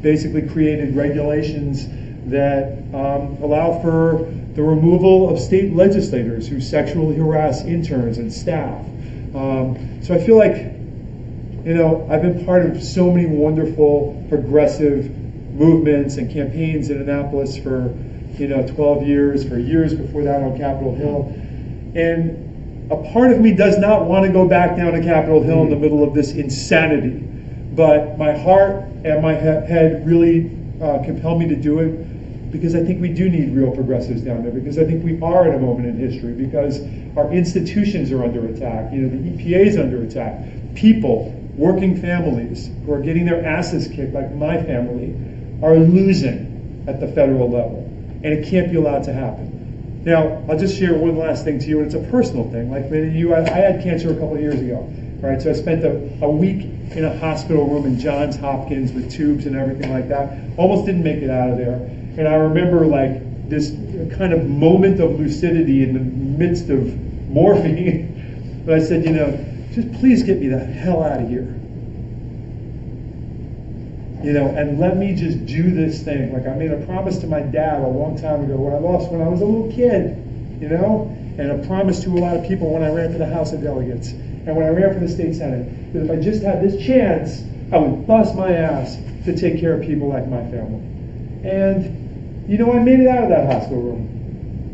basically created regulations that allow for the removal of state legislators who sexually harass interns and staff. So I feel like, I've been part of so many wonderful progressive movements and campaigns in Annapolis for, 12 years, for years before that on Capitol Hill. And a part of me does not want to go back down to Capitol Hill in the middle of this insanity. But my heart and my head really compel me to do it because I think we do need real progressives down there, because I think we are at a moment in history, because our institutions are under attack. The EPA is under attack. People, working families who are getting their asses kicked, like my family, are losing at the federal level. And it can't be allowed to happen. Now, I'll just share one last thing to you, and it's a personal thing. Like many of you, I had cancer a couple of years ago. Right, so I spent a week in a hospital room in Johns Hopkins with tubes and everything like that. Almost didn't make it out of there. And I remember like this kind of moment of lucidity in the midst of morphine. But I said, just please get me the hell out of here. And let me just do this thing. Like I made a promise to my dad a long time ago when I was a little kid, and a promise to a lot of people when I ran for the House of Delegates and when I ran for the state Senate, that if I just had this chance, I would bust my ass to take care of people like my family. And, you know, I made it out of that hospital room.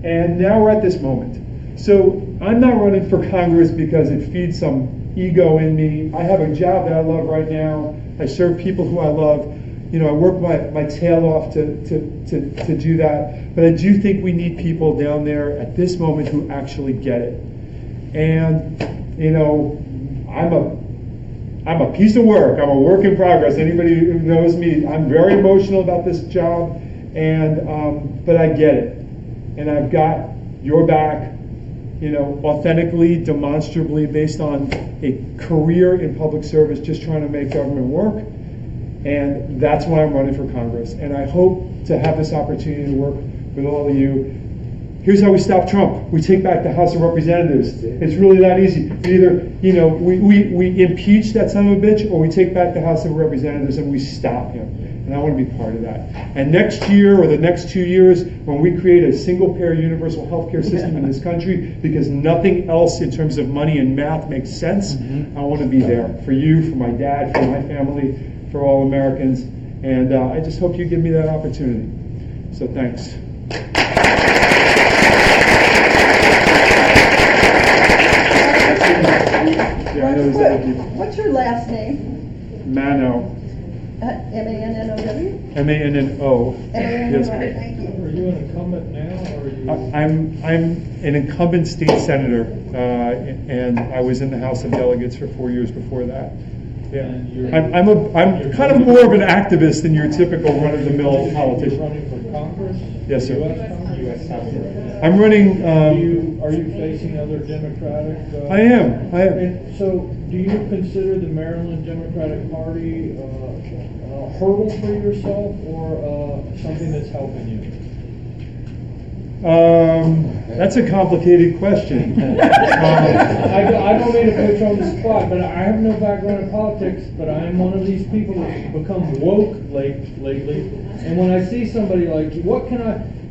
And now we're at this moment. So I'm not running for Congress because it feeds some ego in me. I have a job that I love right now. I serve people who I love. You know, I work my tail off to do that. But I do think we need people down there at this moment who actually get it. And, you know, I'm a piece of work. I'm a work in progress. Anybody who knows me, I'm very emotional about this job, and but I get it. And I've got your back, you know, authentically, demonstrably, based on a career in public service, just trying to make government work. And that's why I'm running for Congress. And I hope to have this opportunity to work with all of you. Here's how we stop Trump. We take back the House of Representatives. It's really that easy. We either, you know, we impeach that son of a bitch, or we take back the House of Representatives and we stop him. And I want to be part of that. And next year or the next 2 years, when we create a single-payer universal health care system in this country, because nothing else in terms of money and math makes sense, I want to be there for you, for my dad, for my family, for all Americans. And I just hope you give me that opportunity. So thanks. What's your last name? Manno. M-A-N-N-O-W? M-A-N-N-O. Yes. Thank you. Are you an incumbent now, or are you? I'm an incumbent state senator, and I was in the House of Delegates for 4 years before that. Yeah, I'm kind of more of an activist than your typical run-of-the-mill politician. You're running for Congress? Yes, sir. U.S. House. I'm running. Are you facing other Democratic? I am. And so, do you consider the Maryland Democratic Party a hurdle for yourself, or something that's helping you? That's a complicated question. I don't mean to put you on the spot, but I have no background in politics, but I am one of these people that's become woke lately. And when I see somebody like you,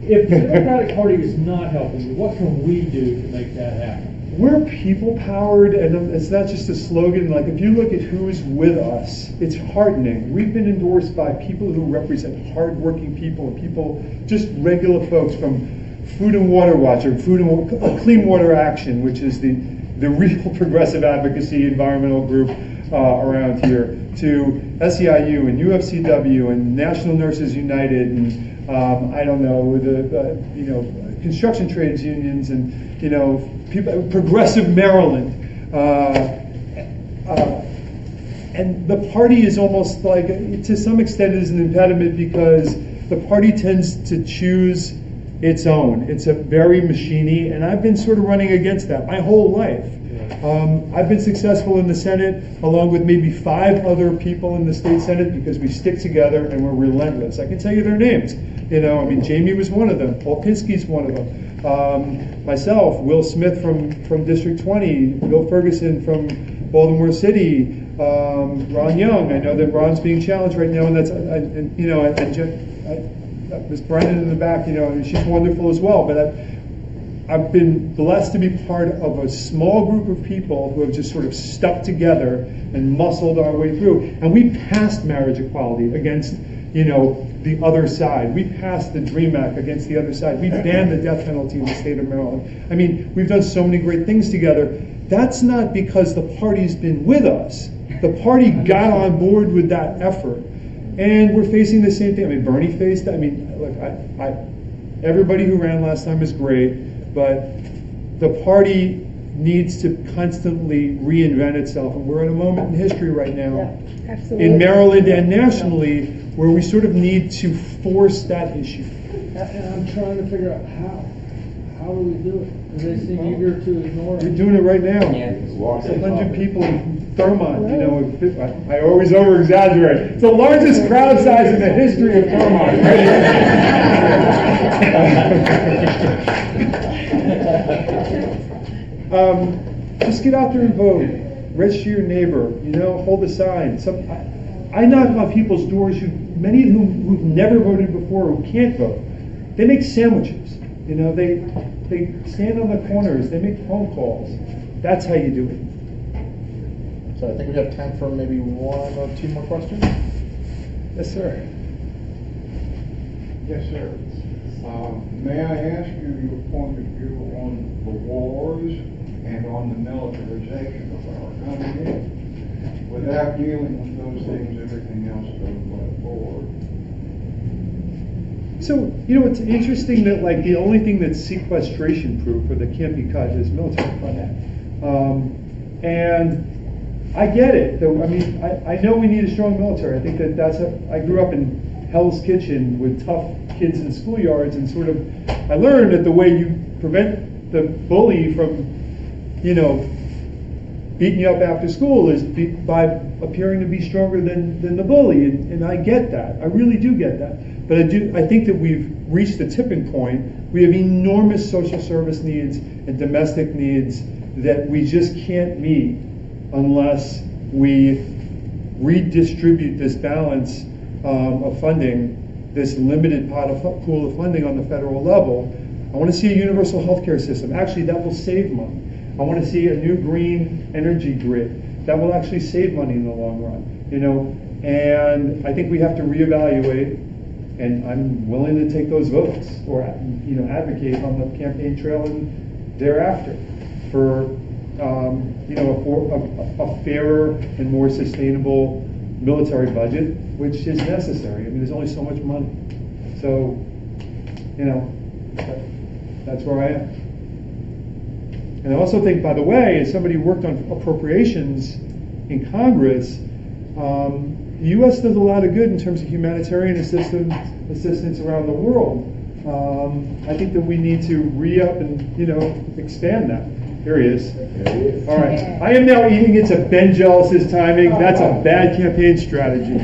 if the Democratic Party is not helping you, what can we do to make that happen? We're people powered, and it's not just a slogan. Like, if you look at who's with us, it's heartening. We've been endorsed by people who represent hardworking people and people, just regular folks, from Food and Water Watch, or Clean Water Action, which is the real progressive advocacy environmental group around here, to SEIU and UFCW and National Nurses United, and I don't know, the construction trades unions, and people, Progressive Maryland, and the party is almost like, to some extent, is an impediment because the party tends to choose its own. It's a very machine-y, and I've been sort of running against that my whole life. I've been successful in the Senate, along with maybe 5 other people in the state Senate, because we stick together and we're relentless. I can tell you their names. Jamie was one of them. Paul Pinsky's one of them. Myself, Will Smith from District 20, Bill Ferguson from Baltimore City, Ron Young. I know that Ron's being challenged right now, and that's Miss Brannan in the back. She's wonderful as well. But I've been blessed to be part of a small group of people who have just sort of stuck together and muscled our way through. And we passed marriage equality against, the other side. We passed the DREAM Act against the other side. We banned the death penalty in the state of Maryland. I mean, we've done so many great things together. That's not because the party's been with us. The party got on board with that effort. And we're facing the same thing. I mean, Bernie faced that. I mean, look, everybody who ran last time is great, but the party needs to constantly reinvent itself. And we're at a moment in history right now, in Maryland and nationally, where we sort of need to force that issue. And I'm trying to figure out how do we do it? Because they seem eager to ignore it. We're doing it right now. It's 100 people in Thurmont. I always over-exaggerate. It's the largest crowd size in the history of Thurmont. Just get out there and vote. Register your neighbor. Hold a sign. I knock on people's doors, many of whom who've never voted before, who can't vote. They make sandwiches. You know, they stand on the corners, they make phone calls. That's how you do it. So I think we have time for maybe one or two more questions. Yes, sir. Yes, sir. May I ask you your point of view on the wars and on the militarization of our country? Without dealing with those things, everything else goes by forward. So, you know, it's interesting that, like, the only thing that's sequestration proof or that can't be cut is military funding. And I get it, though. I mean, I know we need a strong military. I think I grew up in Hell's Kitchen with tough kids in schoolyards, and sort of, I learned that the way you prevent the bully from, you know, beating you up after school is by appearing to be stronger than the bully, and I get that. I really do get that. But I think that we've reached the tipping point. We have enormous social service needs and domestic needs that we just can't meet unless we redistribute this balance of funding, this limited pool of funding on the federal level. I want to see a universal healthcare system. Actually, that will save money. I want to see a new green energy grid that will actually save money in the long run. You know, and I think we have to reevaluate. And I'm willing to take those votes, or, you know, advocate on the campaign trail and thereafter for you know, a fairer and more sustainable military budget, which is necessary. I mean, there's only so much money. So, you know, that's where I am. And I also think, by the way, as somebody who worked on appropriations in Congress, the U.S. does a lot of good in terms of humanitarian assistance around the world. I think that we need to re-up and, you know, expand that. Here he is. All right. I am now eating into Ben Jealous's timing. That's a bad campaign strategy.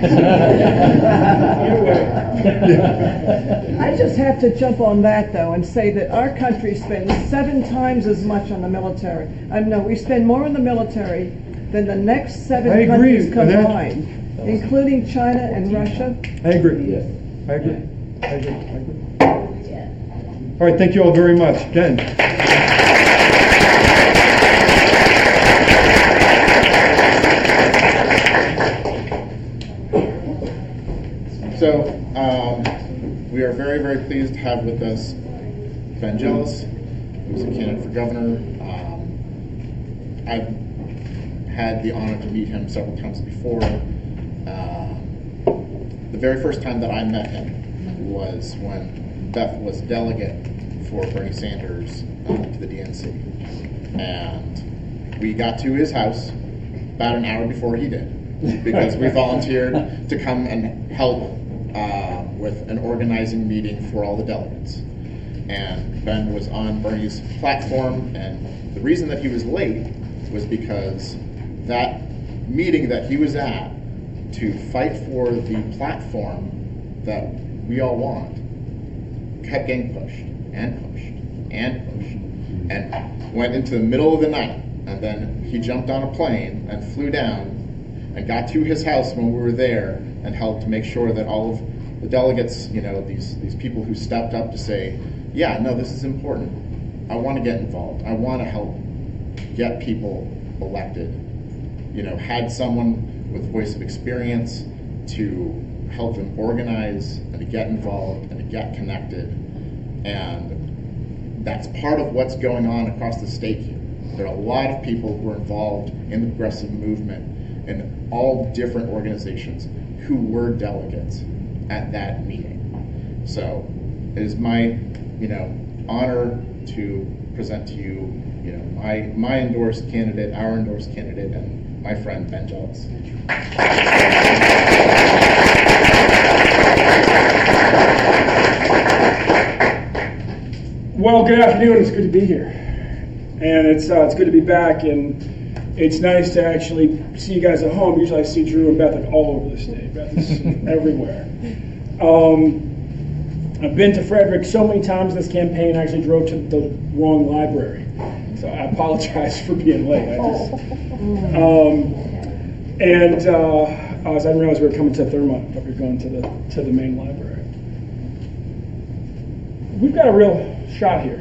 I just have to jump on that, though, and say that our country spends 7 times as much on the military. No, we spend more on the military than the next 7 countries combined. Including China and Russia? I agree. I agree. All right, thank you all very much. Ben. So, we are very, very pleased to have with us Ben Jealous, who's a candidate for governor. I've had the honor to meet him several times before. The very first time that I met him was when Beth was delegate for Bernie Sanders to the DNC. And we got to his house about an hour before he did, because we volunteered to come and help with an organizing meeting for all the delegates. And Ben was on Bernie's platform, and the reason that he was late was because that meeting that he was at to fight for the platform that we all want kept getting pushed and pushed and pushed, and went into the middle of the night. And then he jumped on a plane and flew down and got to his house when we were there and helped to make sure that all of the delegates, you know, these people who stepped up to say, yeah, no, this is important. I want to get involved. I want to help get people elected. You know, had someone with voice of experience to help them organize and to get involved and to get connected. And that's part of what's going on across the state here. There are a lot of people who are involved in the progressive movement in all different organizations who were delegates at that meeting. So it is my, you know, honor to present to you, you know, my endorsed candidate, our endorsed candidate, and my friend Ben Jealous. Well, good afternoon. It's good to be here, and it's good to be back, and it's nice to actually see you guys at home. Usually, I see Drew and Beth all over the state. Beth is everywhere. I've been to Frederick so many times this campaign. I actually drove to the wrong library, so I apologize for being late. I didn't realize we were coming to Thurmont, but we were going to the main library. we've got a real shot here.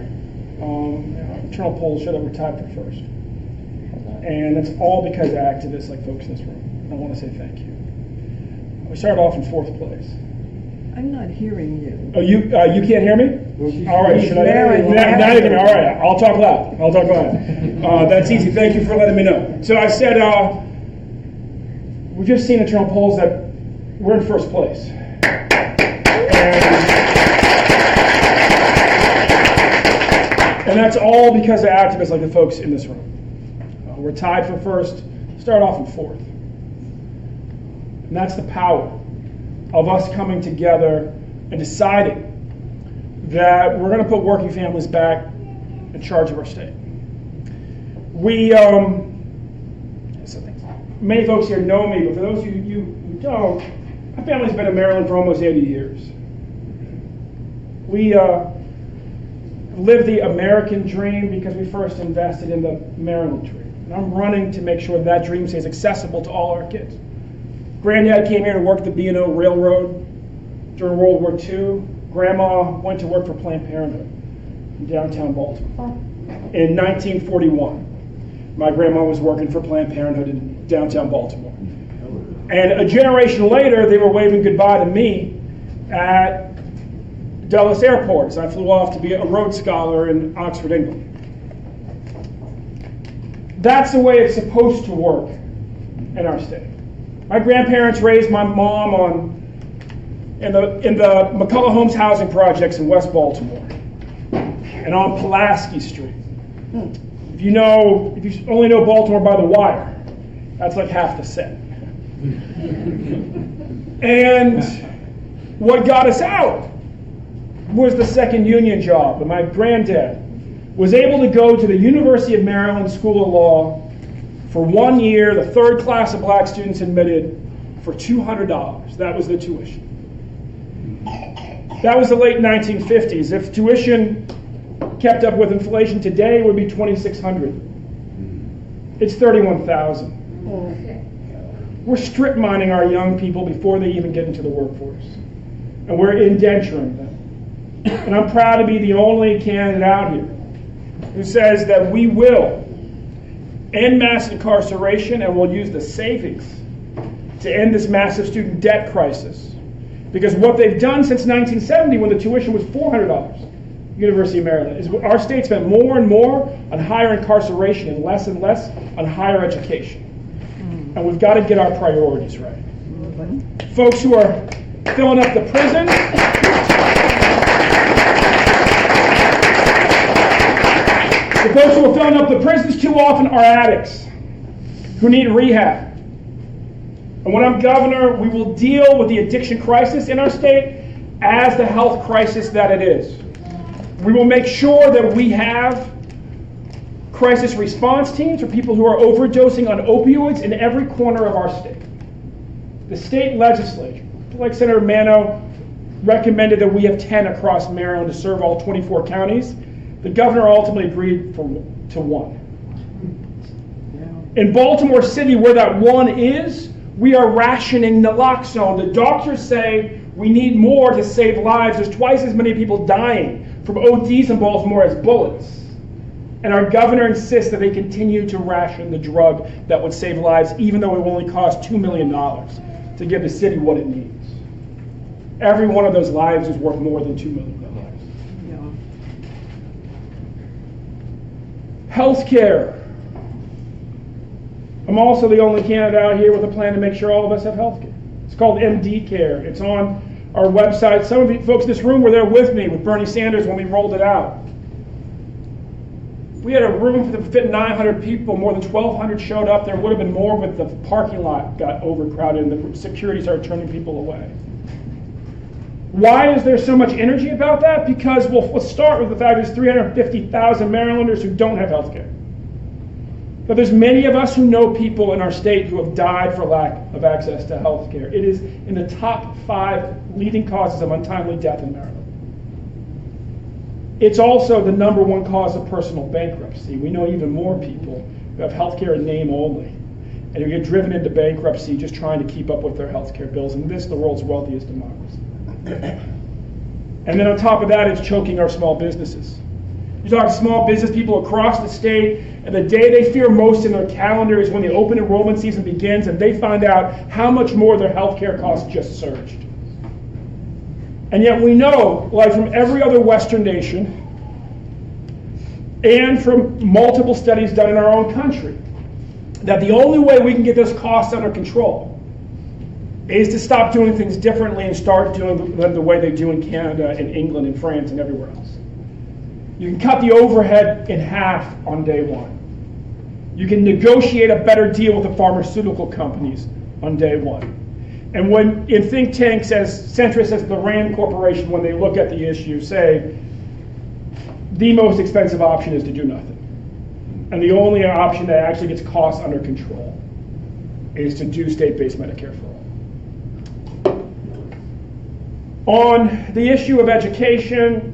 Internal polls show that we're tied for first. And it's all because of activists like folks in this room. I want to say thank you. We started off in 4th place. I'm not hearing you. Oh, you can't hear me? All right, should I? Now you can. All right, I'll talk loud. That's easy. Thank you for letting me know. So I said, we've just seen internal polls that we're in 1st place. And that's all because of activists like the folks in this room. We're tied for 1st, start off in 4th. And that's the power of us coming together and deciding that we're going to put working families back in charge of our state. Many folks here know me, but for those of you who don't, my family's been in Maryland for almost 80 years. We live the American dream because we first invested in the Maryland dream. And I'm running to make sure that dream stays accessible to all our kids. Granddad came here to work at the B&O Railroad during World War II. Grandma went to work for Planned Parenthood in downtown Baltimore. In 1941, my grandma was working for Planned Parenthood in downtown Baltimore. And a generation later, they were waving goodbye to me at Dulles Airport as I flew off to be a Rhodes Scholar in Oxford, England. That's the way it's supposed to work in our state. My grandparents raised my mom in the McCullough Homes housing projects in West Baltimore and on Pulaski Street. If you only know Baltimore by the wire, that's like half the set. And what got us out was the second union job. And my granddad was able to go to the University of Maryland School of Law for 1 year, the 3rd class of black students admitted, for $200. That was the tuition. That was the late 1950s. If tuition kept up with inflation today, it would be $2,600. It's $31,000. We're strip mining our young people before they even get into the workforce. And we're indenturing them. And I'm proud to be the only candidate out here who says that we will end mass incarceration and we'll use the savings to end this massive student debt crisis. Because what they've done since 1970, when the tuition was $400, University of Maryland, is our state spent more and more on higher incarceration and less on higher education. And we've got to get our priorities right. Folks who are filling up the prisons, the folks who are filling up the prisons too often are addicts who need rehab. And when I'm governor, we will deal with the addiction crisis in our state as the health crisis that it is. We will make sure that we have crisis response teams for people who are overdosing on opioids in every corner of our state. The state legislature, like Senator Manno, recommended that we have 10 across Maryland to serve all 24 counties. The governor ultimately agreed to 1. In Baltimore City, where that 1 is, we are rationing naloxone. The doctors say we need more to save lives. There's twice as many people dying from ODs in Baltimore as bullets. And our governor insists that they continue to ration the drug that would save lives, even though it will only cost $2 million to give the city what it needs. Every one of those lives is worth more than $2 million. Healthcare. I'm also the only candidate out here with a plan to make sure all of us have healthcare. It's called MD Care. It's on our website. Some of you folks in this room were there with me with Bernie Sanders when we rolled it out. We had a room that fit 900 people. More than 1,200 showed up. There would have been more, but the parking lot got overcrowded and the security started turning people away. Why is there so much energy about that? Because let's start with the fact there's 350,000 Marylanders who don't have health care. But there's many of us who know people in our state who have died for lack of access to health care. It is in the top 5 leading causes of untimely death in Maryland. It's also the #1 cause of personal bankruptcy. We know even more people who have health care in name only and who get driven into bankruptcy just trying to keep up with their health care bills. And this is the world's wealthiest democracy. And then on top of that, it's choking our small businesses. You talk to small business people across the state, and the day they fear most in their calendar is when the open enrollment season begins and they find out how much more their healthcare costs just surged. And yet we know, like from every other Western nation, and from multiple studies done in our own country, that the only way we can get those costs under control is to stop doing things differently and start doing them the way they do in Canada and England and France and everywhere else. You can cut the overhead in half on day one. You can negotiate a better deal with the pharmaceutical companies on day one. And when in think tanks as centrist as the Rand Corporation, when they look at the issue, say the most expensive option is to do nothing. And the only option that actually gets costs under control is to do state-based Medicare for all. On the issue of education,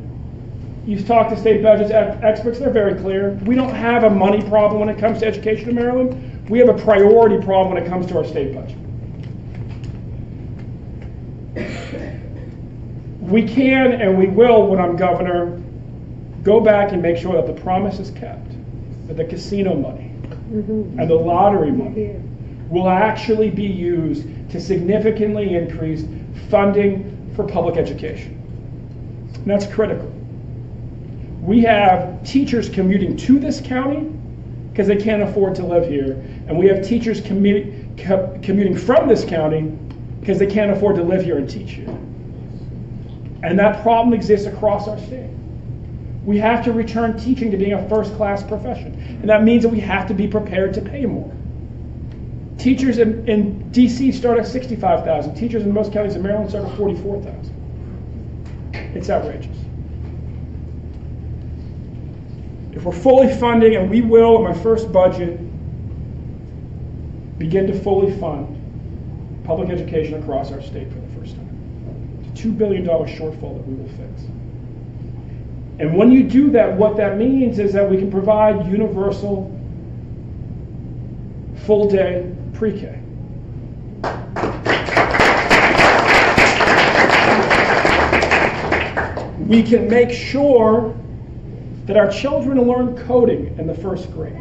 you've talked to state budget experts, they're very clear. We don't have a money problem when it comes to education in Maryland. We have a priority problem when it comes to our state budget. We can and we will, when I'm governor, go back and make sure that the promise is kept, that the casino money and the lottery money will actually be used to significantly increase funding for public education. And that's critical. We have teachers commuting to this county because they can't afford to live here, and we have teachers commuting from this county because they can't afford to live here and teach here. And that problem exists across our state. We have to return teaching to being a first-class profession, and that means that we have to be prepared to pay more. Teachers in DC start at $65,000. Teachers in most counties in Maryland start at $44,000. It's outrageous. If we're fully funding, and we will in my first budget, begin to fully fund public education across our state for the first time. It's a $2 billion shortfall that we will fix. And when you do that, what that means is that we can provide universal, full-day pre-K. We can make sure that our children learn coding in the first grade.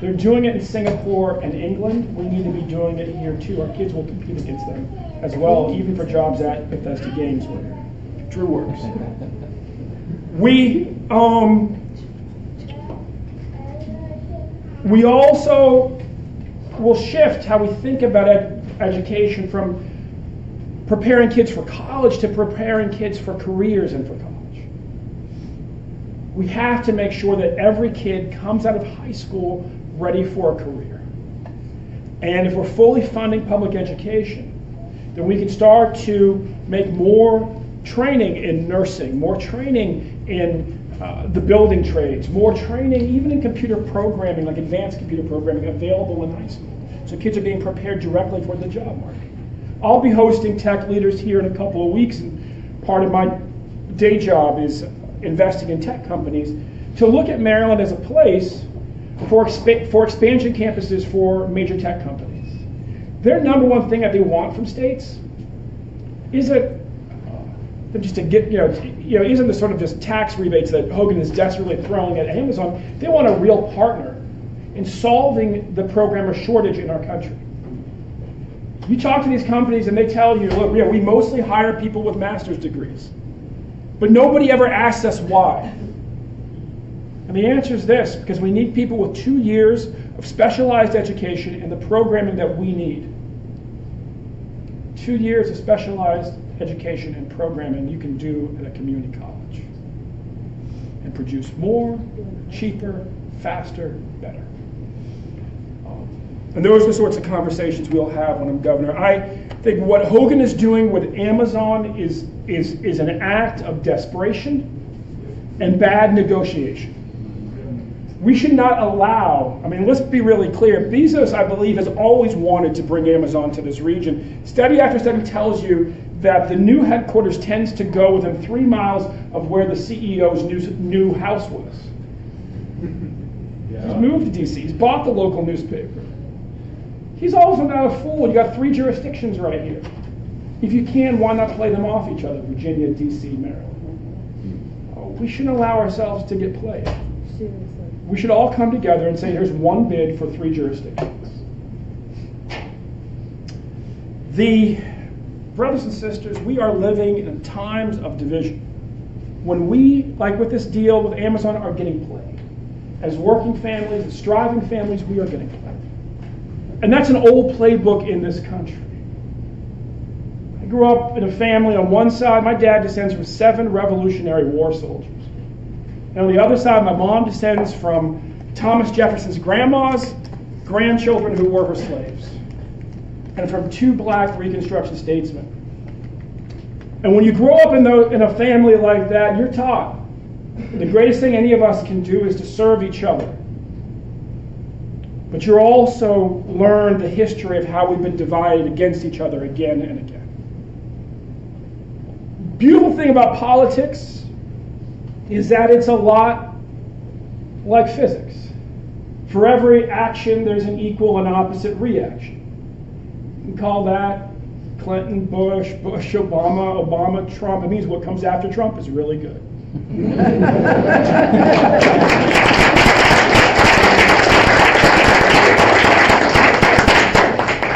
They're doing it in Singapore and England. We need to be doing it here too. Our kids will compete against them as well, even for jobs at Bethesda Games where Drew works. We also will shift how we think about education from preparing kids for college to preparing kids for careers and for college. We have to make sure that every kid comes out of high school ready for a career. And if we're fully funding public education, then we can start to make more training in nursing, more training in the building trades, more training even in computer programming, like advanced computer programming, available in high school. So kids are being prepared directly for the job market. I'll be hosting tech leaders here in a couple of weeks, and part of my day job is investing in tech companies to look at Maryland as a place for expansion campuses for major tech companies. Their number one thing that they want from states isn't just to get, isn't the sort of just tax rebates that Hogan is desperately throwing at Amazon. They want a real partner in solving the programmer shortage in our country. You talk to these companies and they tell you, look, we mostly hire people with master's degrees, but nobody ever asks us why. And the answer is this: because we need people with 2 years of specialized education in the programming that we need. 2 years of specialized education and programming you can do at a community college and produce more, cheaper, faster, better. And those are the sorts of conversations we'll have when I'm governor. I think what Hogan is doing with Amazon is an act of desperation and bad negotiation. We should not allow, let's be really clear, Bezos, I believe, has always wanted to bring Amazon to this region. Study after study tells you that the new headquarters tends to go within 3 miles of where the CEO's new house was. He's moved to DC, he's bought the local newspaper. He's also not a fool. You got 3 jurisdictions right here. If you can, why not play them off each other, Virginia, D.C., Maryland? We shouldn't allow ourselves to get played. Seriously. We should all come together and say, here's one bid for 3 jurisdictions. Brothers and sisters, we are living in times of division. When we, like with this deal with Amazon, are getting played. As working families, as striving families, we are getting played. And that's an old playbook in this country. I grew up in a family on one side, my dad descends from 7 Revolutionary War soldiers. And on the other side, my mom descends from Thomas Jefferson's grandma's grandchildren who were her slaves. And from 2 black Reconstruction statesmen. And when you grow up in a family like that, you're taught the greatest thing any of us can do is to serve each other. But you're also learned the history of how we've been divided against each other again and again. Beautiful thing about politics is that it's a lot like physics. For every action, there's an equal and opposite reaction. You can call that Clinton, Bush, Obama, Trump. It means what comes after Trump is really good.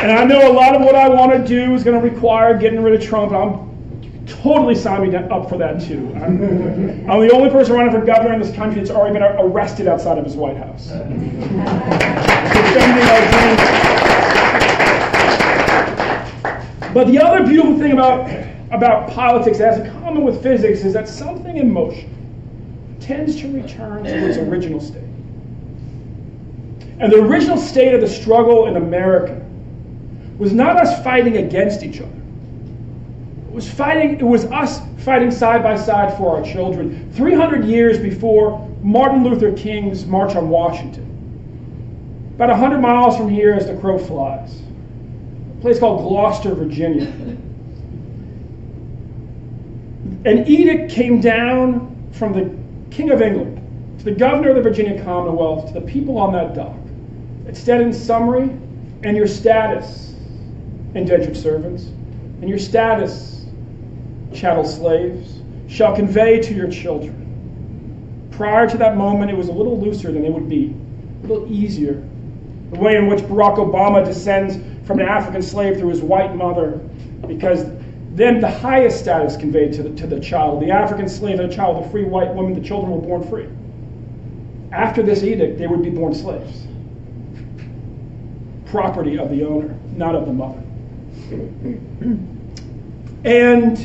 And I know a lot of what I want to do is going to require getting rid of Trump. I'm totally signing up for that too. I'm the only person running for governor in this country that's already been arrested outside of his White House. But the other beautiful thing about politics, as in common with physics, is that something in motion tends to return to its original state. And the original state of the struggle in America was not us fighting against each other. It was us fighting side by side for our children. 300 years before Martin Luther King's March on Washington. About 100 miles from here as the crow flies. A place called Gloucester, Virginia. An edict came down from the King of England to the governor of the Virginia Commonwealth, to the people on that dock. It said in summary, and your status, indentured servants, and your status, chattel slaves, shall convey to your children. Prior to that moment, it was a little looser than it would be, a little easier. The way in which Barack Obama descends from an African slave through his white mother, because then the highest status conveyed to the child. The African slave and a child with a free white woman, the children were born free. After this edict, they would be born slaves. Property of the owner, not of the mother. And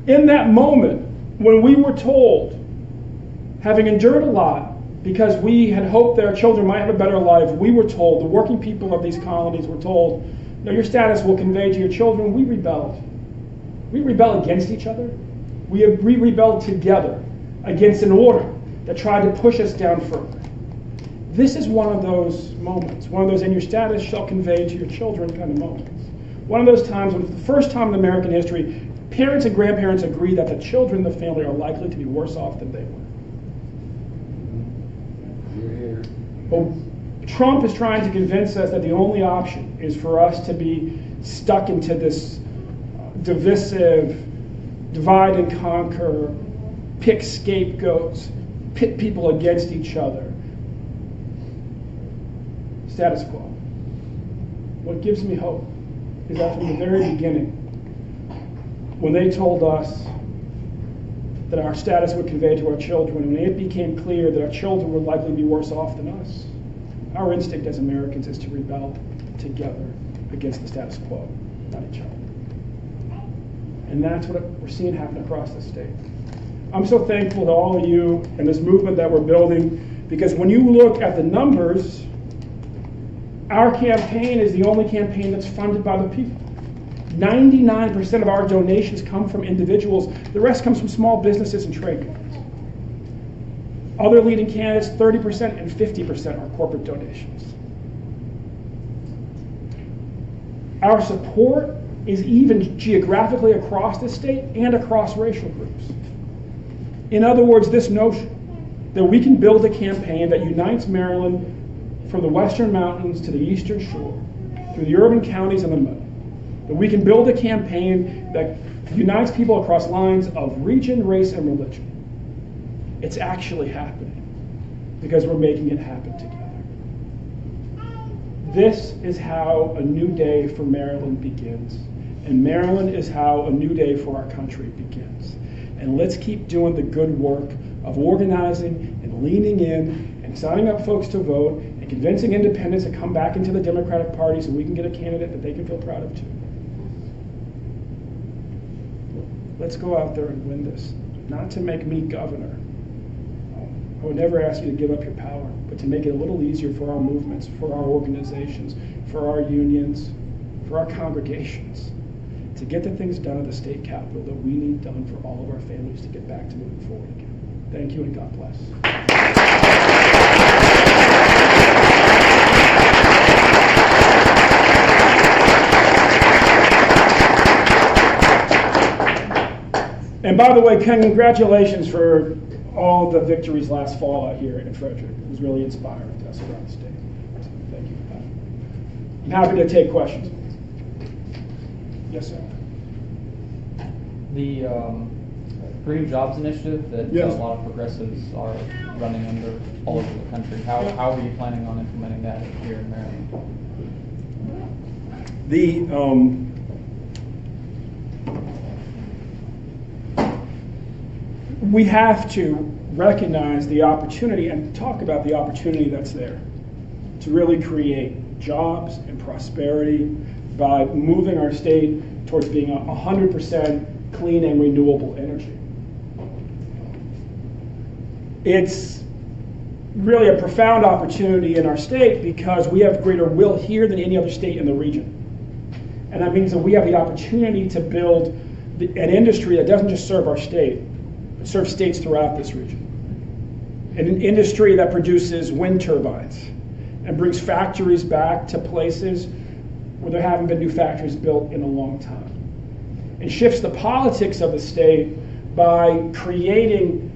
in that moment, when we were told, having endured a lot, because we had hoped that our children might have a better life, we were told, the working people of these colonies were told, no, your status will convey to your children. We rebelled. We rebelled against each other. We rebelled together against an order that tried to push us down further. This is one of those moments, one of those and your status shall convey to your children kind of moments. One of those times when, for the first time in American history, parents and grandparents agree that the children in the family are likely to be worse off than they were. But Trump is trying to convince us that the only option is for us to be stuck into this divisive, divide and conquer, pick scapegoats, pit people against each other. Status quo. What gives me hope is that from the very beginning, when they told us that our status would convey to our children, when it became clear that our children would likely be worse off than us, our instinct as Americans is to rebel together against the status quo, not each other. And that's what we're seeing happen across the state. I'm so thankful to all of you and this movement that we're building, because when you look at the numbers, our campaign is the only campaign that's funded by the people. 99% of our donations come from individuals. The rest comes from small businesses and trade unions. Other leading candidates, 30% and 50% are corporate donations. Our support is even geographically across the state and across racial groups. In other words, this notion that we can build a campaign that unites Maryland from the western mountains to the eastern shore, through the urban counties and the middle, That we can build a campaign that unites people across lines of region, race, and religion. It's actually happening because we're making it happen together. This is how a new day for Maryland begins. And Maryland is how a new day for our country begins. And let's keep doing the good work of organizing and leaning in and signing up folks to vote and convincing independents to come back into the Democratic Party so we can get a candidate that they can feel proud of too. Let's go out there and win this. Not to make me governor. I would never ask you to give up your power, but to make it a little easier for our movements, for our organizations, for our unions, for our congregations, to get the things done at the state capitol that we need done for all of our families to get back to moving forward again. Thank you and God bless. And by the way, congratulations for all the victories last fall out here in Frederick. It was really inspiring to us around the state. So thank you for that. I'm happy to take questions. Yes, sir. The Green Jobs Initiative that Yes. a lot of progressives are running under all over the country. How are you planning on implementing that here in Maryland? We have to recognize the opportunity and talk about the opportunity that's there to really create jobs and prosperity by moving our state towards being 100% clean and renewable energy. It's really a profound opportunity in our state because we have greater will here than any other state in the region. And that means that we have the opportunity to build an industry that doesn't just serve our state, but serves states throughout this region. An industry that produces wind turbines and brings factories back to places where there haven't been new factories built in a long time. And shifts the politics of the state by creating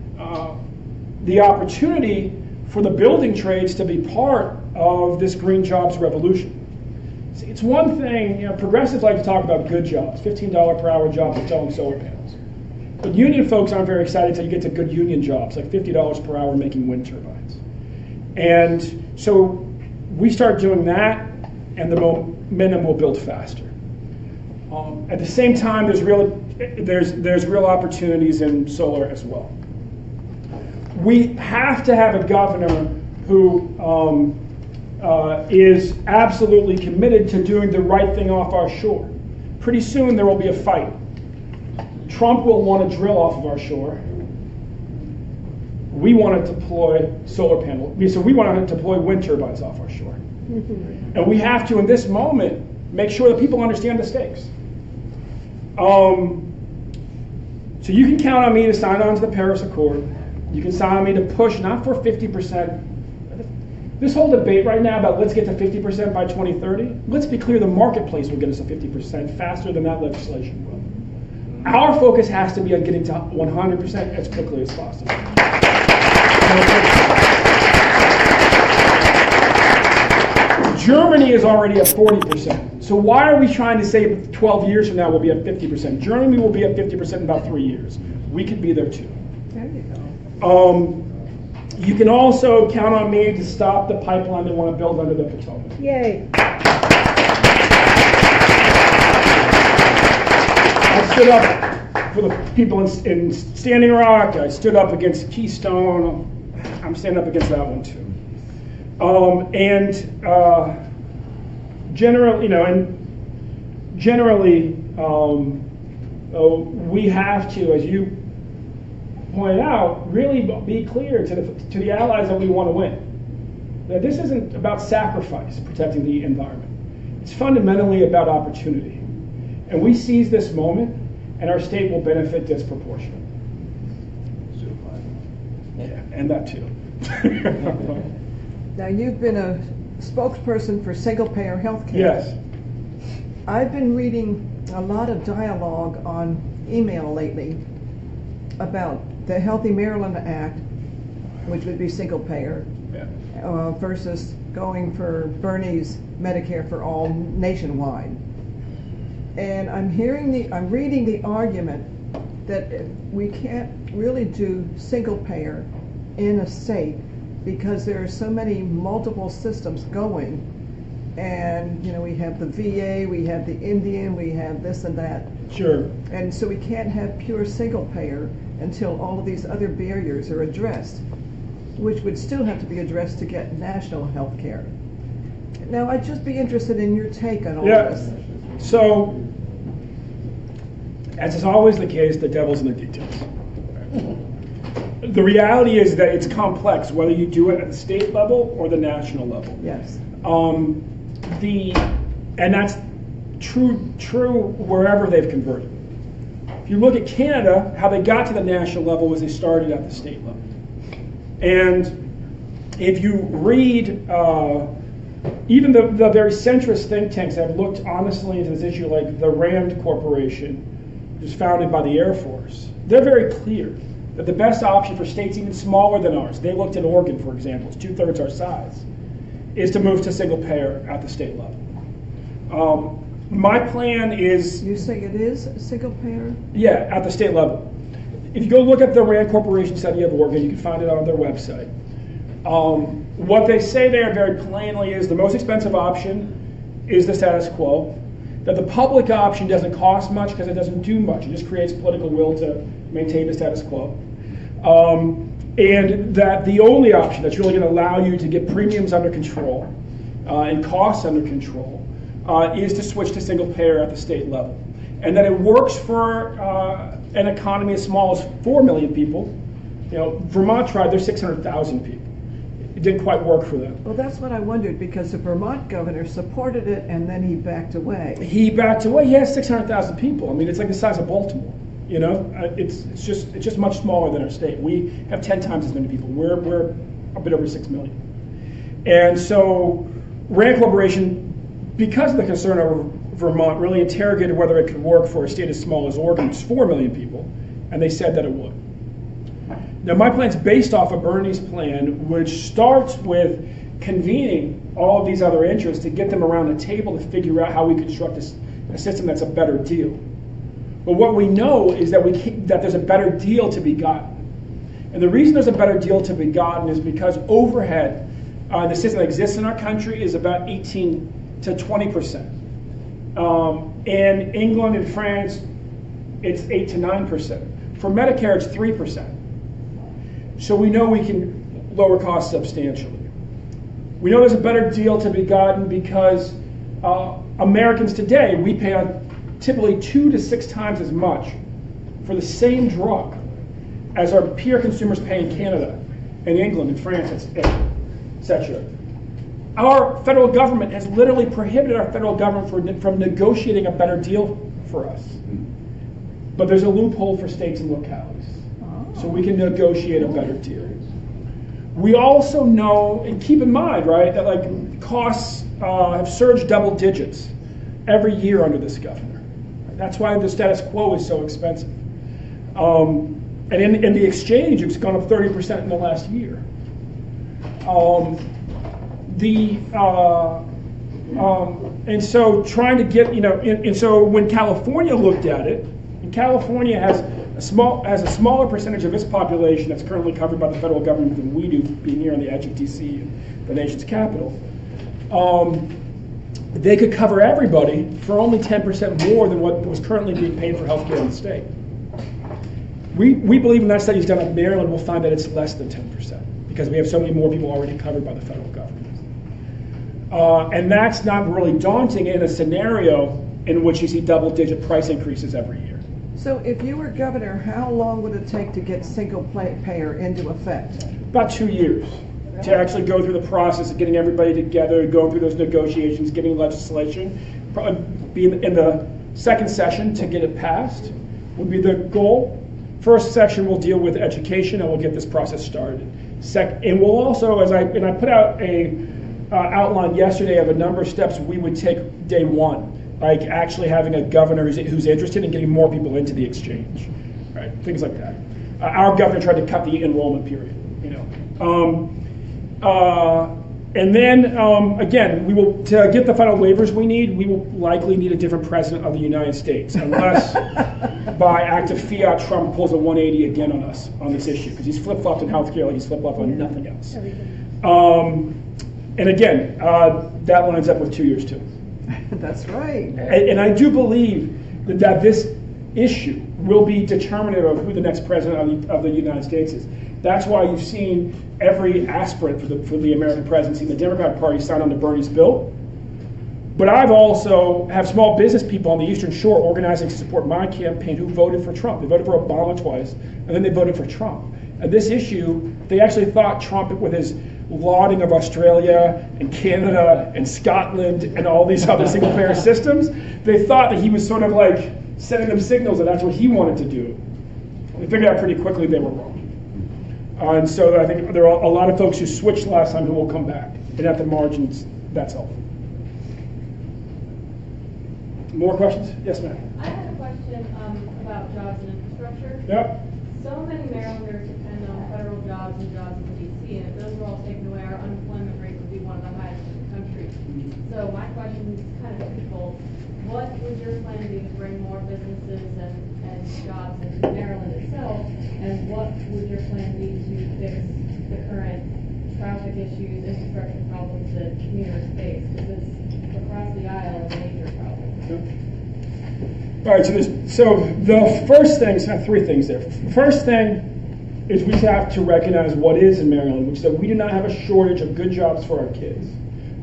the opportunity for the building trades to be part of this green jobs revolution. See, it's one thing, progressives like to talk about good jobs, $15 per hour jobs selling solar panels. But union folks aren't very excited until you get to good union jobs, like $50 per hour making wind turbines. And so we start doing that, and the momentum will build faster. At the same time, there's real opportunities in solar as well. We have to have a governor who is absolutely committed to doing the right thing off our shore. Pretty soon there will be a fight. Trump will want to drill off of our shore. We want to deploy solar panels. So we want to deploy wind turbines off our shore. And we have to, in this moment, make sure that people understand the stakes. So you can count on me to sign on to the Paris Accord. You can sign on me to push, not for 50%. This whole debate right now about let's get to 50% by 2030, let's be clear, the marketplace will get us to 50% faster than that legislation will. Our focus has to be on getting to 100% as quickly as possible. Germany is already at 40%. So why are we trying to say 12 years from now we'll be at 50%? Germany will be at 50% in about 3 years. We could be there too. There you go. You can also count on me to stop the pipeline they want to build under the Potomac. Yay. I stood up for the people in Standing Rock. I stood up against Keystone. I'm standing up against that one too. Generally, we have to, as you pointed out, really be clear to the allies that we want to win. That this isn't about sacrifice, protecting the environment. It's fundamentally about opportunity. And we seize this moment, and our state will benefit disproportionately. Yeah, and that too. Now, you've been a spokesperson for single-payer health care. Yes. I've been reading a lot of dialogue on email lately about the Healthy Maryland Act, which would be single-payer, versus going for Bernie's Medicare for All nationwide. And I'm reading the argument that we can't really do single payer in a state because there are so many multiple systems going. And, we have the VA, we have the Indian, we have this and that. Sure. And so we can't have pure single payer until all of these other barriers are addressed, which would still have to be addressed to get national health care. Now, I'd just be interested in your take on all this. So, as is always the case, the devil's in the details. The reality is that it's complex, whether you do it at the state level or the national level. Yes. And that's true wherever they've converted. If you look at Canada, how they got to the national level was they started at the state level. And if you read even the very centrist think tanks that have looked honestly into this issue, like the RAND Corporation, which was founded by the Air Force, they're very clear that the best option for states even smaller than ours, they looked at Oregon, for example, it's 2/3 our size, is to move to single payer at the state level. My plan is... You say it is single payer? Yeah, at the state level. If you go look at the RAND Corporation study of Oregon, you can find it on their website. What they say there very plainly is the most expensive option is the status quo, that the public option doesn't cost much because it doesn't do much. It just creates political will to maintain the status quo. And that the only option that's really going to allow you to get premiums under control and costs under control is to switch to single payer at the state level. And that it works for an economy as small as 4 million people. Vermont tried, there's 600,000 people. It didn't quite work for them. Well, that's what I wondered, because the Vermont governor supported it and then he backed away. He backed away. He has 600,000 people. I mean, it's like the size of Baltimore. It's just much smaller than our state. We have 10 times as many people. We're a bit over 6 million. And so RAND Corporation, because of the concern over Vermont, really interrogated whether it could work for a state as small as Oregon, which is 4 million people, and they said that it would. Now, my plan's based off of Bernie's plan, which starts with convening all of these other interests to get them around the table to figure out how we construct a system that's a better deal. But what we know is that there's a better deal to be gotten. And the reason there's a better deal to be gotten is because overhead, the system that exists in our country is about 18 to 20%. In England and France, it's 8 to 9%. For Medicare, it's 3%. So we know we can lower costs substantially. We know there's a better deal to be gotten because Americans today, we pay typically 2 to 6 times as much for the same drug as our peer consumers pay in Canada and England and France, etc. Our federal government has literally prohibited our federal government from negotiating a better deal for us. But there's a loophole for states and localities. So we can negotiate a better deal. We also know, and keep in mind, right, that costs have surged double digits every year under this governor. That's why the status quo is so expensive. And in the exchange, it's gone up 30% in the last year. And so trying to get, and so when California looked at it, and California has a smaller percentage of its population that's currently covered by the federal government than we do, being here on the edge of DC, the nation's capital. They could cover everybody for only 10% more than what was currently being paid for healthcare in the state. We believe when that study is done in Maryland, we'll find that it's less than 10% because we have so many more people already covered by the federal government. And that's not really daunting in a scenario in which you see double-digit price increases every year. So if you were governor, how long would it take to get single payer into effect? About 2 years to actually go through the process of getting everybody together, going through those negotiations, getting legislation. Probably be in the second session to get it passed would be the goal. First section will deal with education and we'll get this process started. And we'll also, I put out a outline yesterday of a number of steps we would take day one. Like actually having a governor who's interested in getting more people into the exchange, right? Things like that. Our governor tried to cut the enrollment period, And then, again, to get the final waivers we need, we will likely need a different president of the United States, unless by act of fiat, Trump pulls a 180 again on us on this issue, because he's flip-flopped in healthcare like he's flip-flopped on nothing else. And again, that lines up with 2 years too. That's right. And I do believe that this issue will be determinative of who the next president of the United States is. That's why you've seen every aspirant for the American presidency in the Democratic Party sign on to Bernie's bill. But I've also have small business people on the Eastern Shore organizing to support my campaign who voted for Trump. They voted for Obama twice, and then they voted for Trump. And this issue, they actually thought Trump, with his lauding of Australia and Canada and Scotland and all these other single-payer systems, they thought that he was sort of like sending them signals that that's what he wanted to do. They figured out pretty quickly they were wrong. And so I think there are a lot of folks who switched last time who will come back. And at the margins, that's helpful. More questions? Yes, ma'am. I had a question about jobs and infrastructure. Yep. So many Marylanders depend on federal jobs and jobs in D.C., and if those were all taken away, our unemployment rate would be one of the highest in the country. So my question is kind of twofold. What would your plan be to bring more businesses and jobs into Maryland itself? And what would your plan be to fix the current traffic issues, infrastructure problems that commuters face? Because across the aisle is a major problem. All right, so the first thing, so three things there. First thing is we have to recognize what is in Maryland, which is that we do not have a shortage of good jobs for our kids.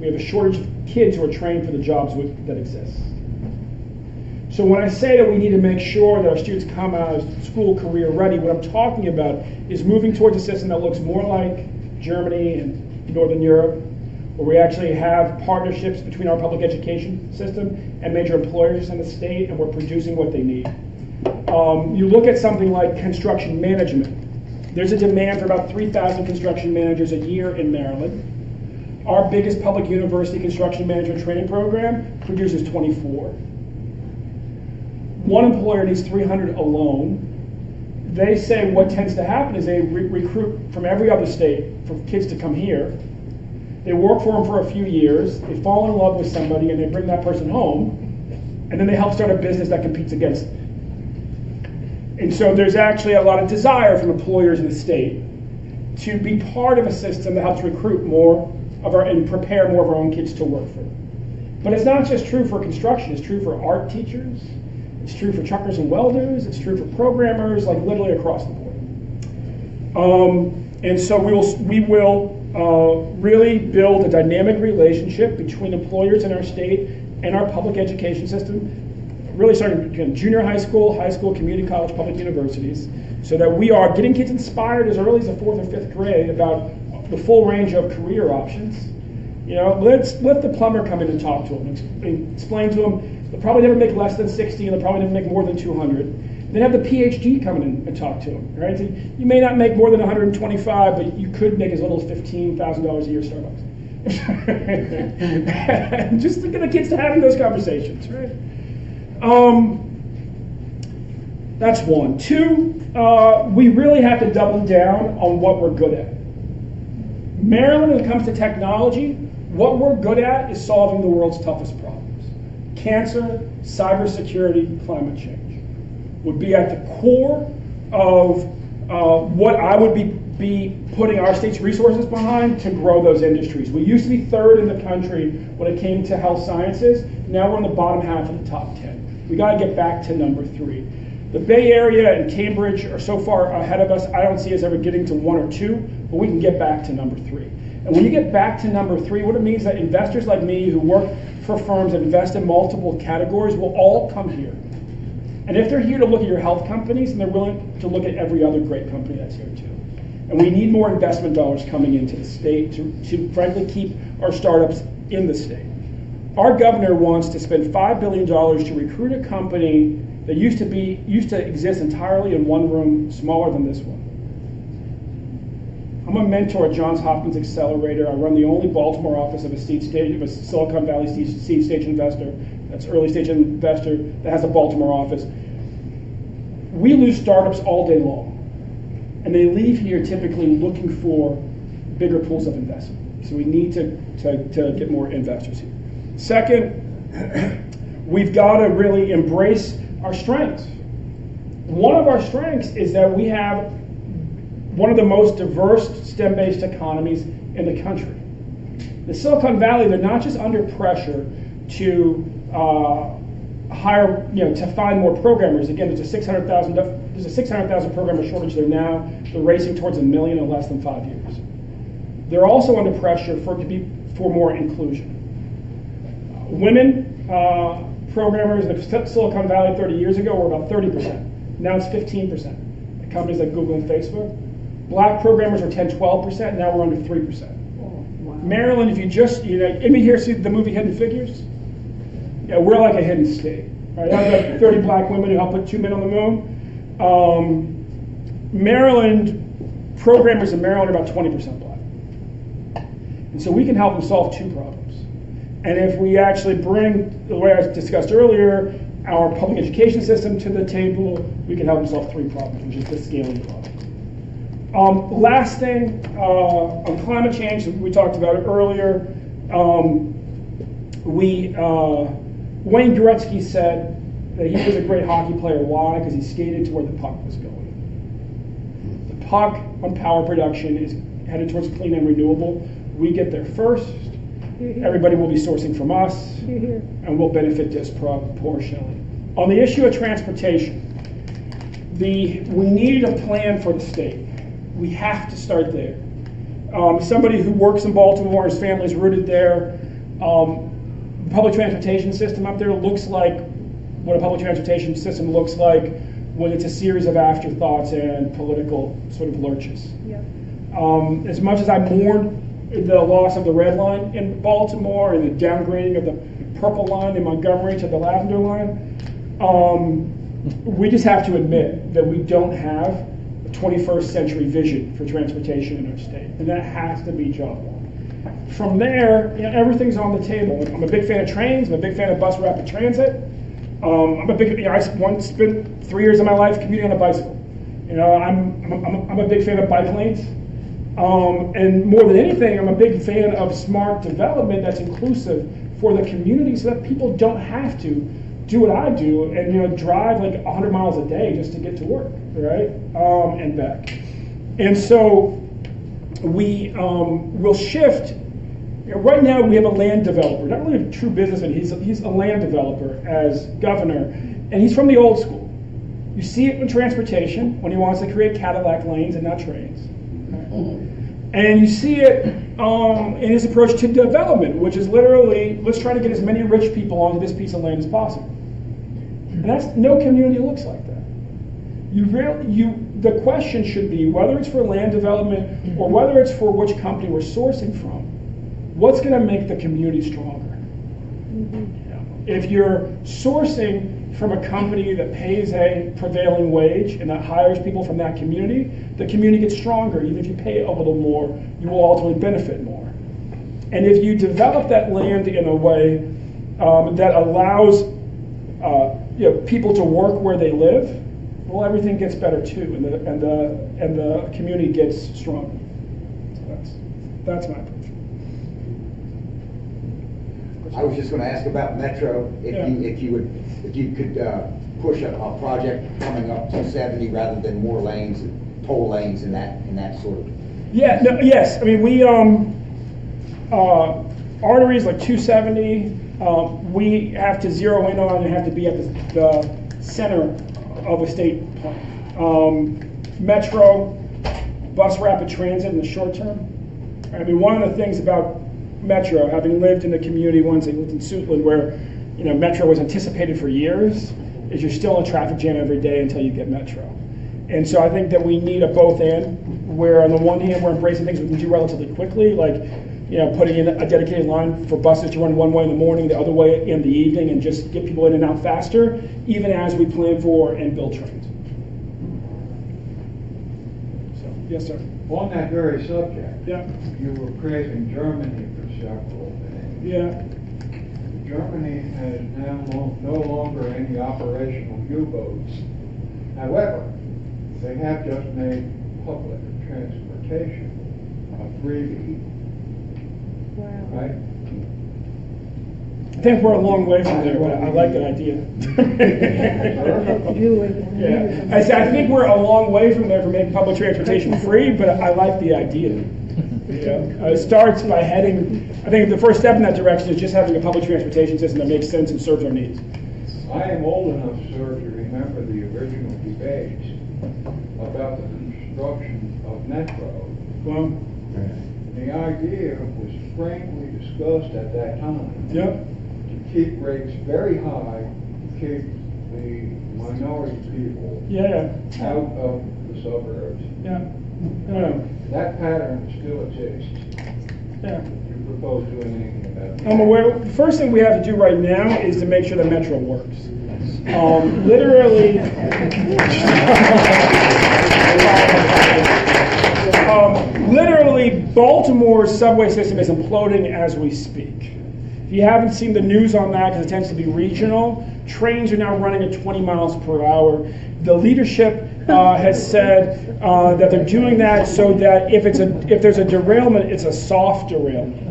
We have a shortage of kids who are trained for the jobs that exist. So when I say that we need to make sure that our students come out of school career ready, what I'm talking about is moving towards a system that looks more like Germany and Northern Europe, where we actually have partnerships between our public education system and major employers in the state, and we're producing what they need. You look at something like construction management. There's a demand for about 3,000 construction managers a year in Maryland. Our biggest public university construction management training program produces 24. One employer needs 300 alone. They say what tends to happen is they recruit from every other state for kids to come here. They work for them for a few years, they fall in love with somebody, and they bring that person home, and then they help start a business that competes against them. And so there's actually a lot of desire from employers in the state to be part of a system that helps recruit more of and prepare more of our own kids to work for them. But it's not just true for construction, it's true for art teachers, it's true for truckers and welders, it's true for programmers, like literally across the board. And so we will really build a dynamic relationship between employers in our state and our public education system, really starting from junior high school, community college, public universities, so that we are getting kids inspired as early as the 4th or 5th grade about the full range of career options. You know, let the plumber come in and talk to them, explain to them they'll probably never make less than 60 and they'll probably never make more than 200. Then have the PhD come in and talk to them, right? So you may not make more than 125, but you could make as little as $15,000 a year at Starbucks. Just to get the kids to having those conversations, right? That's one. Two, we really have to double down on what we're good at. Maryland, when it comes to technology, what we're good at is solving the world's toughest problems. Cancer, cybersecurity, climate change would be at the core of what I would be putting our state's resources behind to grow those industries. We used to be 3rd in the country when it came to health sciences. Now we're in the bottom half of the top 10. We got to get back to number 3. The Bay Area and Cambridge are so far ahead of us, I don't see us ever getting to 1 or 2, but we can get back to number 3. And when you get back to number 3, what it means is that investors like me who work for firms that invest in multiple categories will all come here. And if they're here to look at your health companies, then they're willing to look at every other great company that's here too. And we need more investment dollars coming into the state to frankly keep our startups in the state. Our governor wants to spend $5 billion to recruit a company that used to exist entirely in one room, smaller than this one. I'm a mentor at Johns Hopkins Accelerator. I run the only Baltimore office of a Silicon Valley seed stage investor. That's early stage investor that has a Baltimore office. We lose startups all day long, and they leave here typically looking for bigger pools of investment. So we need to get more investors here. Second, we've got to really embrace our strengths. One of our strengths is that we have one of the most diverse STEM-based economies in the country. The Silicon Valley, they're not just under pressure to hire, to find more programmers. Again, there's a 600,000 programmer shortage there now. They're racing towards 1 million in less than 5 years. They're also under pressure for more inclusion. Women programmers in the Silicon Valley 30 years ago were about 30%. Now it's 15% at companies like Google and Facebook. Black programmers were 10, 12%. Now we're under 3%. Maryland, if you just, anybody here see the movie Hidden Figures? Yeah, we're like a hidden state. Right? I've got 30 black women who helped put 2 men on the moon. Maryland, programmers in Maryland are about 20% black. And so we can help them solve 2 problems. And if we actually bring, the way I discussed earlier, our public education system to the table, we can help them solve 3 problems, which is the scaling problem. Last thing, on climate change, we talked about it earlier. Wayne Gretzky said that he was a great hockey player. Why? Because he skated to where the puck was going. The puck on power production is headed towards clean and renewable. We get there first. Everybody will be sourcing from us, and we'll benefit disproportionately. On the issue of transportation, we need a plan for the state. We have to start there. Somebody who works in Baltimore, his family's rooted there. The public transportation system up there looks like what a public transportation system looks like when it's a series of afterthoughts and political sort of lurches. Yeah. As much as I mourn the loss of the red line in Baltimore and the downgrading of the purple line in Montgomery to the lavender line, we just have to admit that we don't have a 21st century vision for transportation in our state, and that has to be job one. From there, everything's on the table. I'm a big fan of trains. I'm a big fan of bus rapid transit. I once spent 3 years of my life commuting on a bicycle. I'm a big fan of bike lanes. And more than anything, I'm a big fan of smart development that's inclusive for the community so that people don't have to do what I do and drive like 100 miles a day just to get to work, right? And back. And so we will shift. Right now we have a land developer, not really a true businessman, he's a land developer as governor, and he's from the old school. You see it in transportation when he wants to create Cadillac lanes and not trains. And you see it in his approach to development, which is literally, let's try to get as many rich people onto this piece of land as possible. And no community looks like that. The question should be, whether it's for land development or whether it's for which company we're sourcing from, what's going to make the community stronger? If you're sourcing from a company that pays a prevailing wage and that hires people from that community, the community gets stronger. Even if you pay a little more, you will ultimately benefit more. And if you develop that land in a way that allows people to work where they live, well, everything gets better too, and the community gets stronger. So that's my approach. I was just going to ask about Metro. If you could push a project coming up 270 rather than more lanes, toll lanes, and that sort of. Yeah. No, yes. I mean, we arteries like 270. We have to zero in on and have to be at the center of a state plan. Metro, bus rapid transit in the short term. I mean, one of the things about Metro, having lived in the community once, I lived in Suitland, where Metro was anticipated for years, is you're still in a traffic jam every day until you get Metro. And so I think that we need a both and, where on the one hand we're embracing things we can do relatively quickly, like putting in a dedicated line for buses to run one way in the morning, the other way in the evening, and just get people in and out faster, even as we plan for and build trains. So, yes, sir. On that very subject, yeah, you were praising Germany for several things. Yeah. Germany has now no longer any operational U-boats. However, they have just made public transportation a freebie. right? I think we're a long way from there, but I like that idea. Yeah, I think we're a long way from there for making public transportation free, but I like the idea. It starts by heading, I think the first step in that direction is just having a public transportation system that makes sense and serves our needs. I am old enough, sir, to remember the original debates about the construction of Metro. Well, the idea was frankly discussed at that time. Yep. To keep rates very high, keep the minority people out of the suburbs. That pattern still exists. Yeah. You propose doing anything about it? I'm aware. The first thing we have to do right now is to make sure that Metro works. Literally, Baltimore's subway system is imploding as we speak. If you haven't seen the news on that, because it tends to be regional, trains are now running at 20 miles per hour. The leadership has said that they're doing that so that if there's a derailment, it's a soft derailment.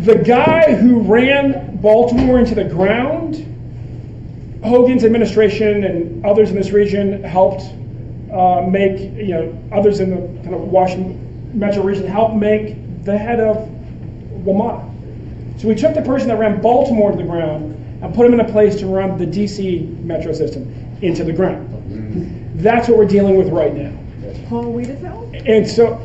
The guy who ran Baltimore into the ground, Hogan's administration and others in this region helped others in the kind of Washington metro region helped make the head of WMATA. So we took the person that ran Baltimore to the ground and put him in a place to run the DC metro system into the ground. That's what we're dealing with right now. Paul Wiedefeld? And so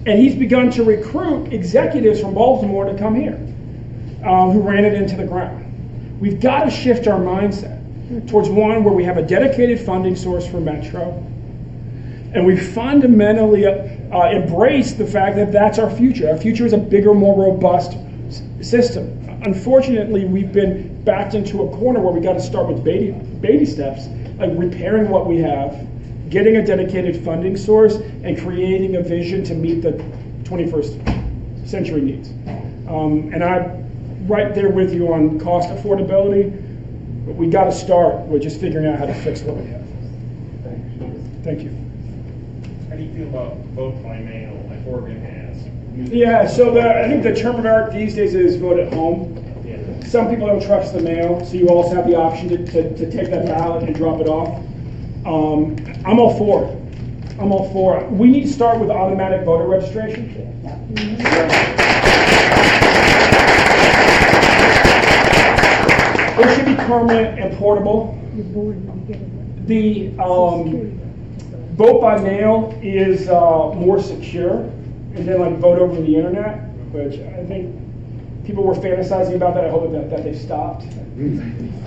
and he's begun to recruit executives from Baltimore to come here who ran it into the ground. We've got to shift our mindset towards one where we have a dedicated funding source for Metro, and we fundamentally embrace the fact that that's our future. Our future is a bigger, more robust system. Unfortunately, we've been backed into a corner where we got to start with baby steps, like repairing what we have, getting a dedicated funding source, and creating a vision to meet the 21st century needs. And I'm right there with you on cost affordability, but we got to start with just figuring out how to fix what we have. Thank you. How do you feel about vote by mail like Oregon has? Yeah, so I think the term of art these days is vote at home. Some people don't trust the mail, so you also have the option to take that ballot and drop it off. I'm all for it. I'm all for it. We need to start with automatic voter registration. It should be permanent and portable. The vote by mail is more secure, and then like vote over the internet, which I think people were fantasizing about that. I hope that they've stopped.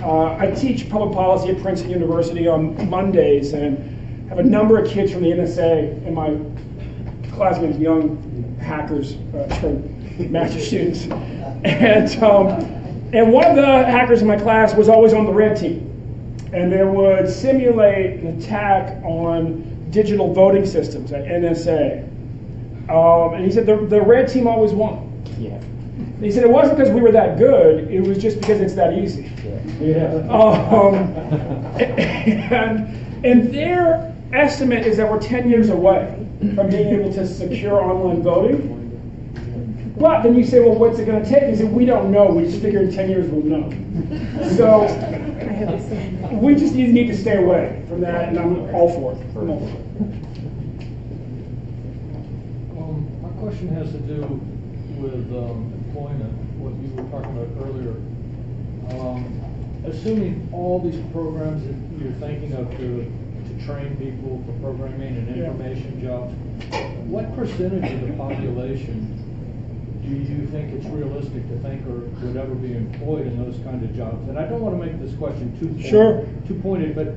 I teach public policy at Princeton University on Mondays, and have a number of kids from the NSA in my classmates, young hackers, master students, and one of the hackers in my class was always on the red team, and they would simulate an attack on digital voting systems at NSA. And he said the red team always won. Yeah. He said it wasn't because we were that good, it was just because it's that easy. And their estimate is that we're 10 years away from being able to secure online voting. But then you say, well, what's it going to take? He said, we don't know. We just figure in 10 years we'll know. So we just need to stay away from that, and I'm all for it. My question has to do with employment, what you were talking about earlier. Assuming all these programs that you're thinking of to train people for programming and information jobs, what percentage of the population do you think it's realistic to think or would ever be employed in those kind of jobs? And I don't want to make this question too pointed, but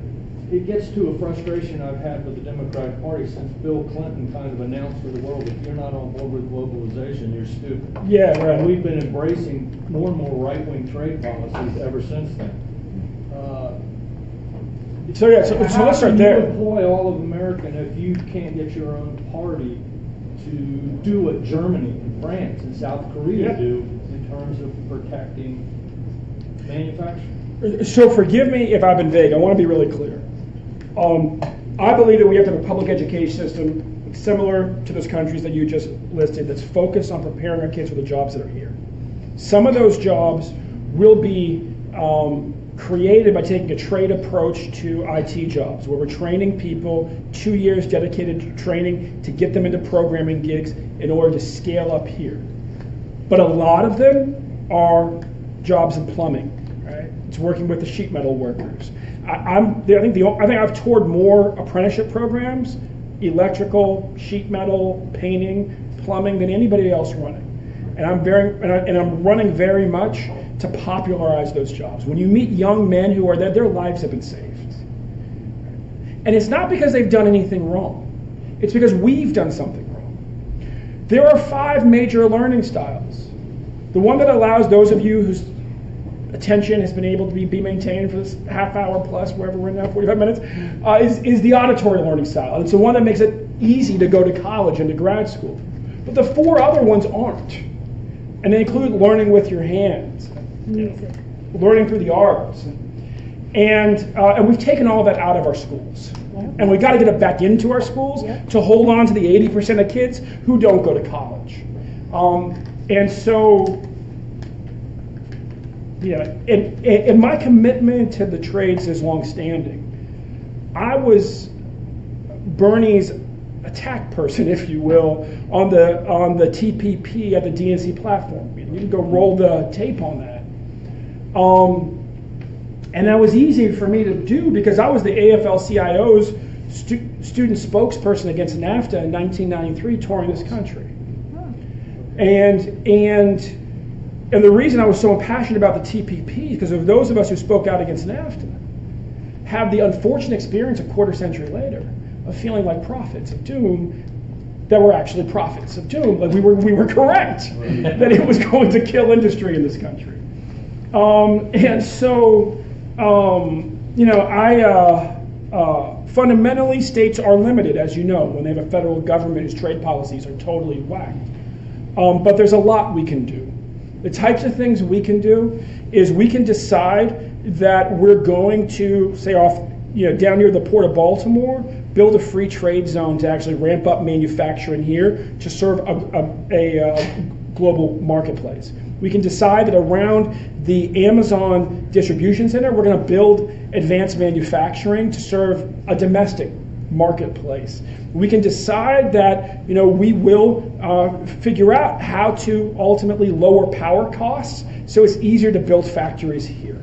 it gets to a frustration I've had with the Democratic Party since Bill Clinton kind of announced to the world, if you're not on board with globalization, you're stupid. Yeah, right. And we've been embracing more and more right-wing trade policies ever since then. So let's start there. How can you employ all of America if you can't get your own party to do what Germany and France and South Korea do in terms of protecting manufacturing? So forgive me if I've been vague. I want to be really clear. I believe that we have to have a public education system similar to those countries that you just listed that's focused on preparing our kids for the jobs that are here. Some of those jobs will be created by taking a trade approach to IT jobs, where we're training people, 2 years dedicated to training to get them into programming gigs in order to scale up here. But a lot of them are jobs in plumbing, right? It's working with the sheet metal workers. I think I've toured more apprenticeship programs, electrical, sheet metal, painting, plumbing, than anybody else running. And I'm running very much to popularize those jobs. When you meet young men who are there, their lives have been saved. And it's not because they've done anything wrong. It's because we've done something wrong. There are 5 major learning styles. The one that allows those of you whose attention has been able to be maintained for this half hour plus, wherever we're now, 45 minutes, is the auditory learning style. It's the one that makes it easy to go to college and to grad school. But the 4 other ones aren't. And they include learning with your hands, learning through the arts. And we've taken all of that out of our schools. And we've got to get it back into our schools to hold on to the 80% of kids who don't go to college. And so, and my commitment to the trades is longstanding. I was Bernie's attack person, if you will, on the TPP at the DNC platform meeting. You can go roll the tape on that. And that was easy for me to do because I was the AFL-CIO's student spokesperson against NAFTA in 1993, touring this country. And the reason I was so passionate about the TPP is because of those of us who spoke out against NAFTA have the unfortunate experience a quarter century later of feeling like prophets of doom that were actually prophets of doom. Like we were correct that it was going to kill industry in this country. And so, fundamentally, states are limited, as you know, when they have a federal government whose trade policies are totally whacked. But there's a lot we can do. The types of things we can do is we can decide that we're going to, say, down near the Port of Baltimore, build a free trade zone to actually ramp up manufacturing here to serve a global marketplace. We can decide that around the Amazon distribution center, we're going to build advanced manufacturing to serve a domestic marketplace. We can decide that we will figure out how to ultimately lower power costs so it's easier to build factories here.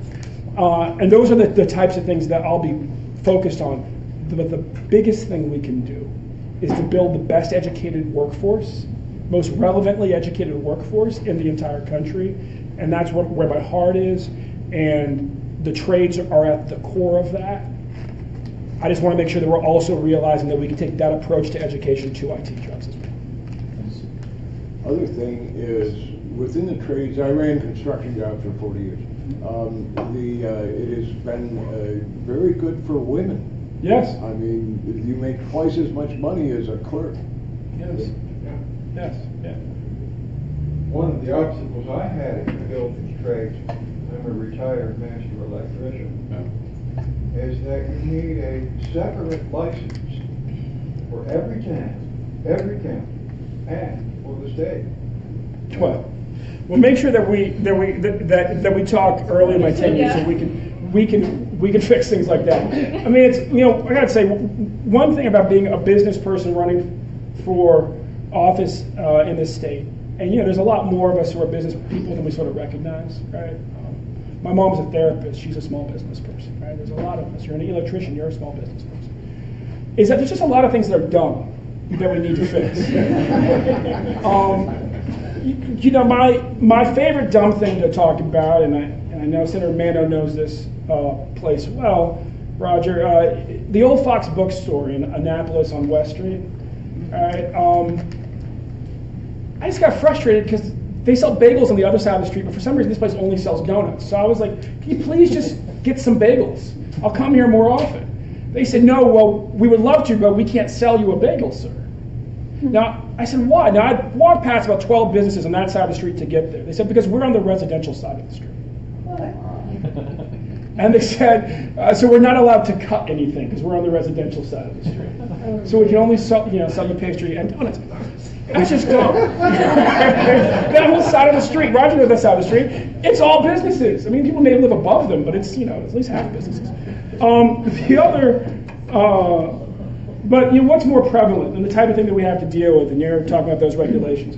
And those are the types of things that I'll be focused on. But the biggest thing we can do is to build the best educated workforce, most relevantly educated workforce in the entire country. And that's where my heart is. And the trades are at the core of that. I just want to make sure that we're also realizing that we can take that approach to education to IT jobs as well. Other thing is, within the trades, I ran construction jobs for 40 years. It has been very good for women. Yes. I mean, you make twice as much money as a clerk. Yes. Yes. Yeah. One of the obstacles I had in the building trades, I'm a retired master electrician, is that you need a separate license for every town, and for the state. Well, we'll make sure that we talk early in my tenure so we can fix things like that. I mean, it's I gotta say, one thing about being a business person running for office in this state, and there's a lot more of us who are business people than we sort of recognize, right? My mom's a therapist; she's a small business person, right? There's a lot of us. You're an electrician; you're a small business person. Is that there's just a lot of things that are dumb that we need to fix. My favorite dumb thing to talk about, and I know Senator Manno knows this place well, Roger, the Old Fox bookstore in Annapolis on West Street. I just got frustrated because they sell bagels on the other side of the street, but for some reason this place only sells donuts. So I was like, can you please just get some bagels? I'll come here more often. They said, no, well, we would love to, but we can't sell you a bagel, sir. Now, I said, why? Now, I walked past about 12 businesses on that side of the street to get there. They said, because we're on the residential side of the street. And they said, so we're not allowed to cut anything because we're on the residential side of the street. So we can only sell you pastry and donuts. That's just dumb. That whole side of the street, Roger knows that side of the street, it's all businesses. I mean, people may live above them, but it's, it's at least half businesses. But what's more prevalent and the type of thing that we have to deal with, and you're talking about those regulations,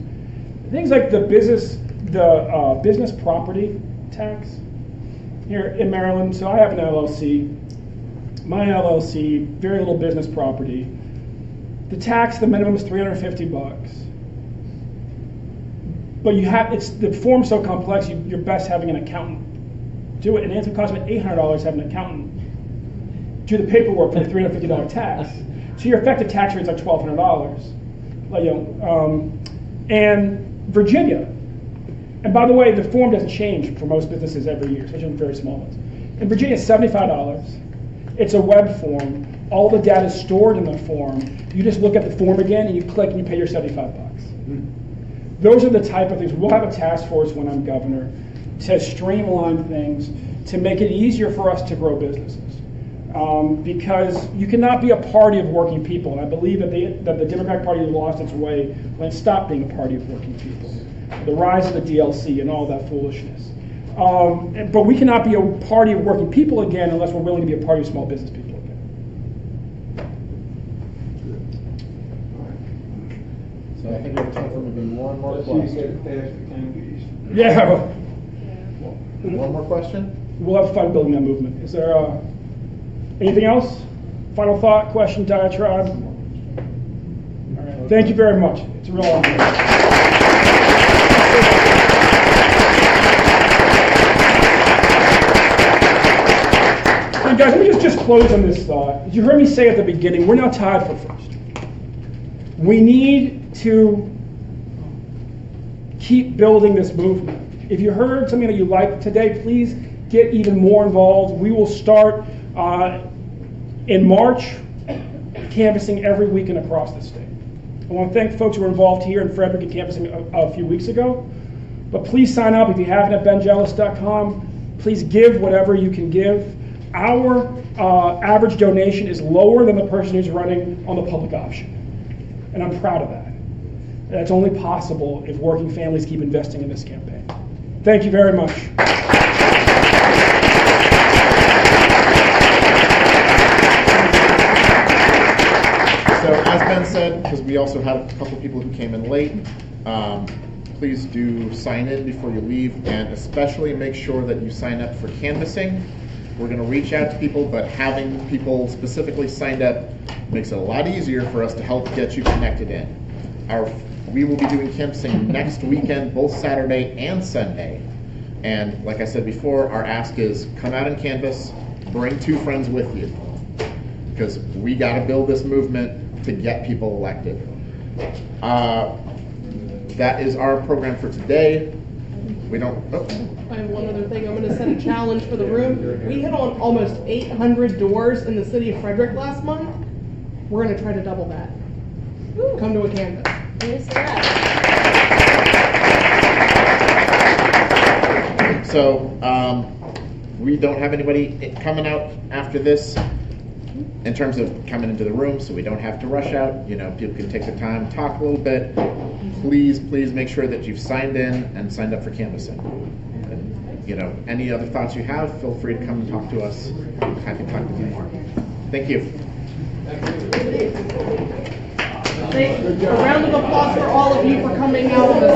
things like the business property tax here in Maryland. So I have an LLC. My LLC, very little business property. The tax, the minimum is $350. But the form's so complex, you're best having an accountant do it, and it's going to cost me $800 to have an accountant do the paperwork for the $350 tax. So your effective tax rate is like $1,200. And Virginia, and by the way, the form doesn't change for most businesses every year, especially in very small ones. In Virginia, it's $75. It's a web form. All the data is stored in the form. You just look at the form again, and you click, and you pay your $75. Those are the type of things. We'll have a task force when I'm governor to streamline things, to make it easier for us to grow businesses. Because you cannot be a party of working people, and I believe that the Democratic Party has lost its way when it stopped being a party of working people. The rise of the DLC and all that foolishness. But we cannot be a party of working people again unless we're willing to be a party of small business people again. So I think we have time for maybe one more question. Yeah. One more question? We'll have fun building that movement. Is there anything else? Final thought, question, diatribe? All right. Thank you very much. It's a real honor. Hey guys, let me just close on this thought. As you heard me say at the beginning, we're now tied for first. We need to keep building this movement. If you heard something that you liked today, please get even more involved. We will start in March, canvassing every weekend across the state. I want to thank folks who were involved here in Frederick and canvassing a few weeks ago. But please sign up if you haven't at benjealous.com. Please give whatever you can give. Our average donation is lower than the person who's running on the public option. And I'm proud of that. That's only possible if working families keep investing in this campaign. Thank you very much. So as Ben said, because we also had a couple people who came in late, please do sign in before you leave, and especially make sure that you sign up for canvassing. We're going to reach out to people, but having people specifically signed up makes it a lot easier for us to help get you connected in. We will be doing canvassing next weekend, both Saturday and Sunday. And like I said before, our ask is come out and canvass, bring 2 friends with you. Because we got to build this movement to get people elected. That is our program for today. We don't, I have one other thing. I'm going to set a challenge for the room. We hit on almost 800 doors in the city of Frederick last month. We're going to try to double that. Come to a canvass. So we don't have anybody coming out after this in terms of coming into the room, so we don't have to rush out. People can take the time, talk a little bit. Please make sure that you've signed in and signed up for canvassing. And, any other thoughts you have, feel free to come and talk to us. I'm happy to talk with you more. Thank you. A round of applause for all of you for coming out on this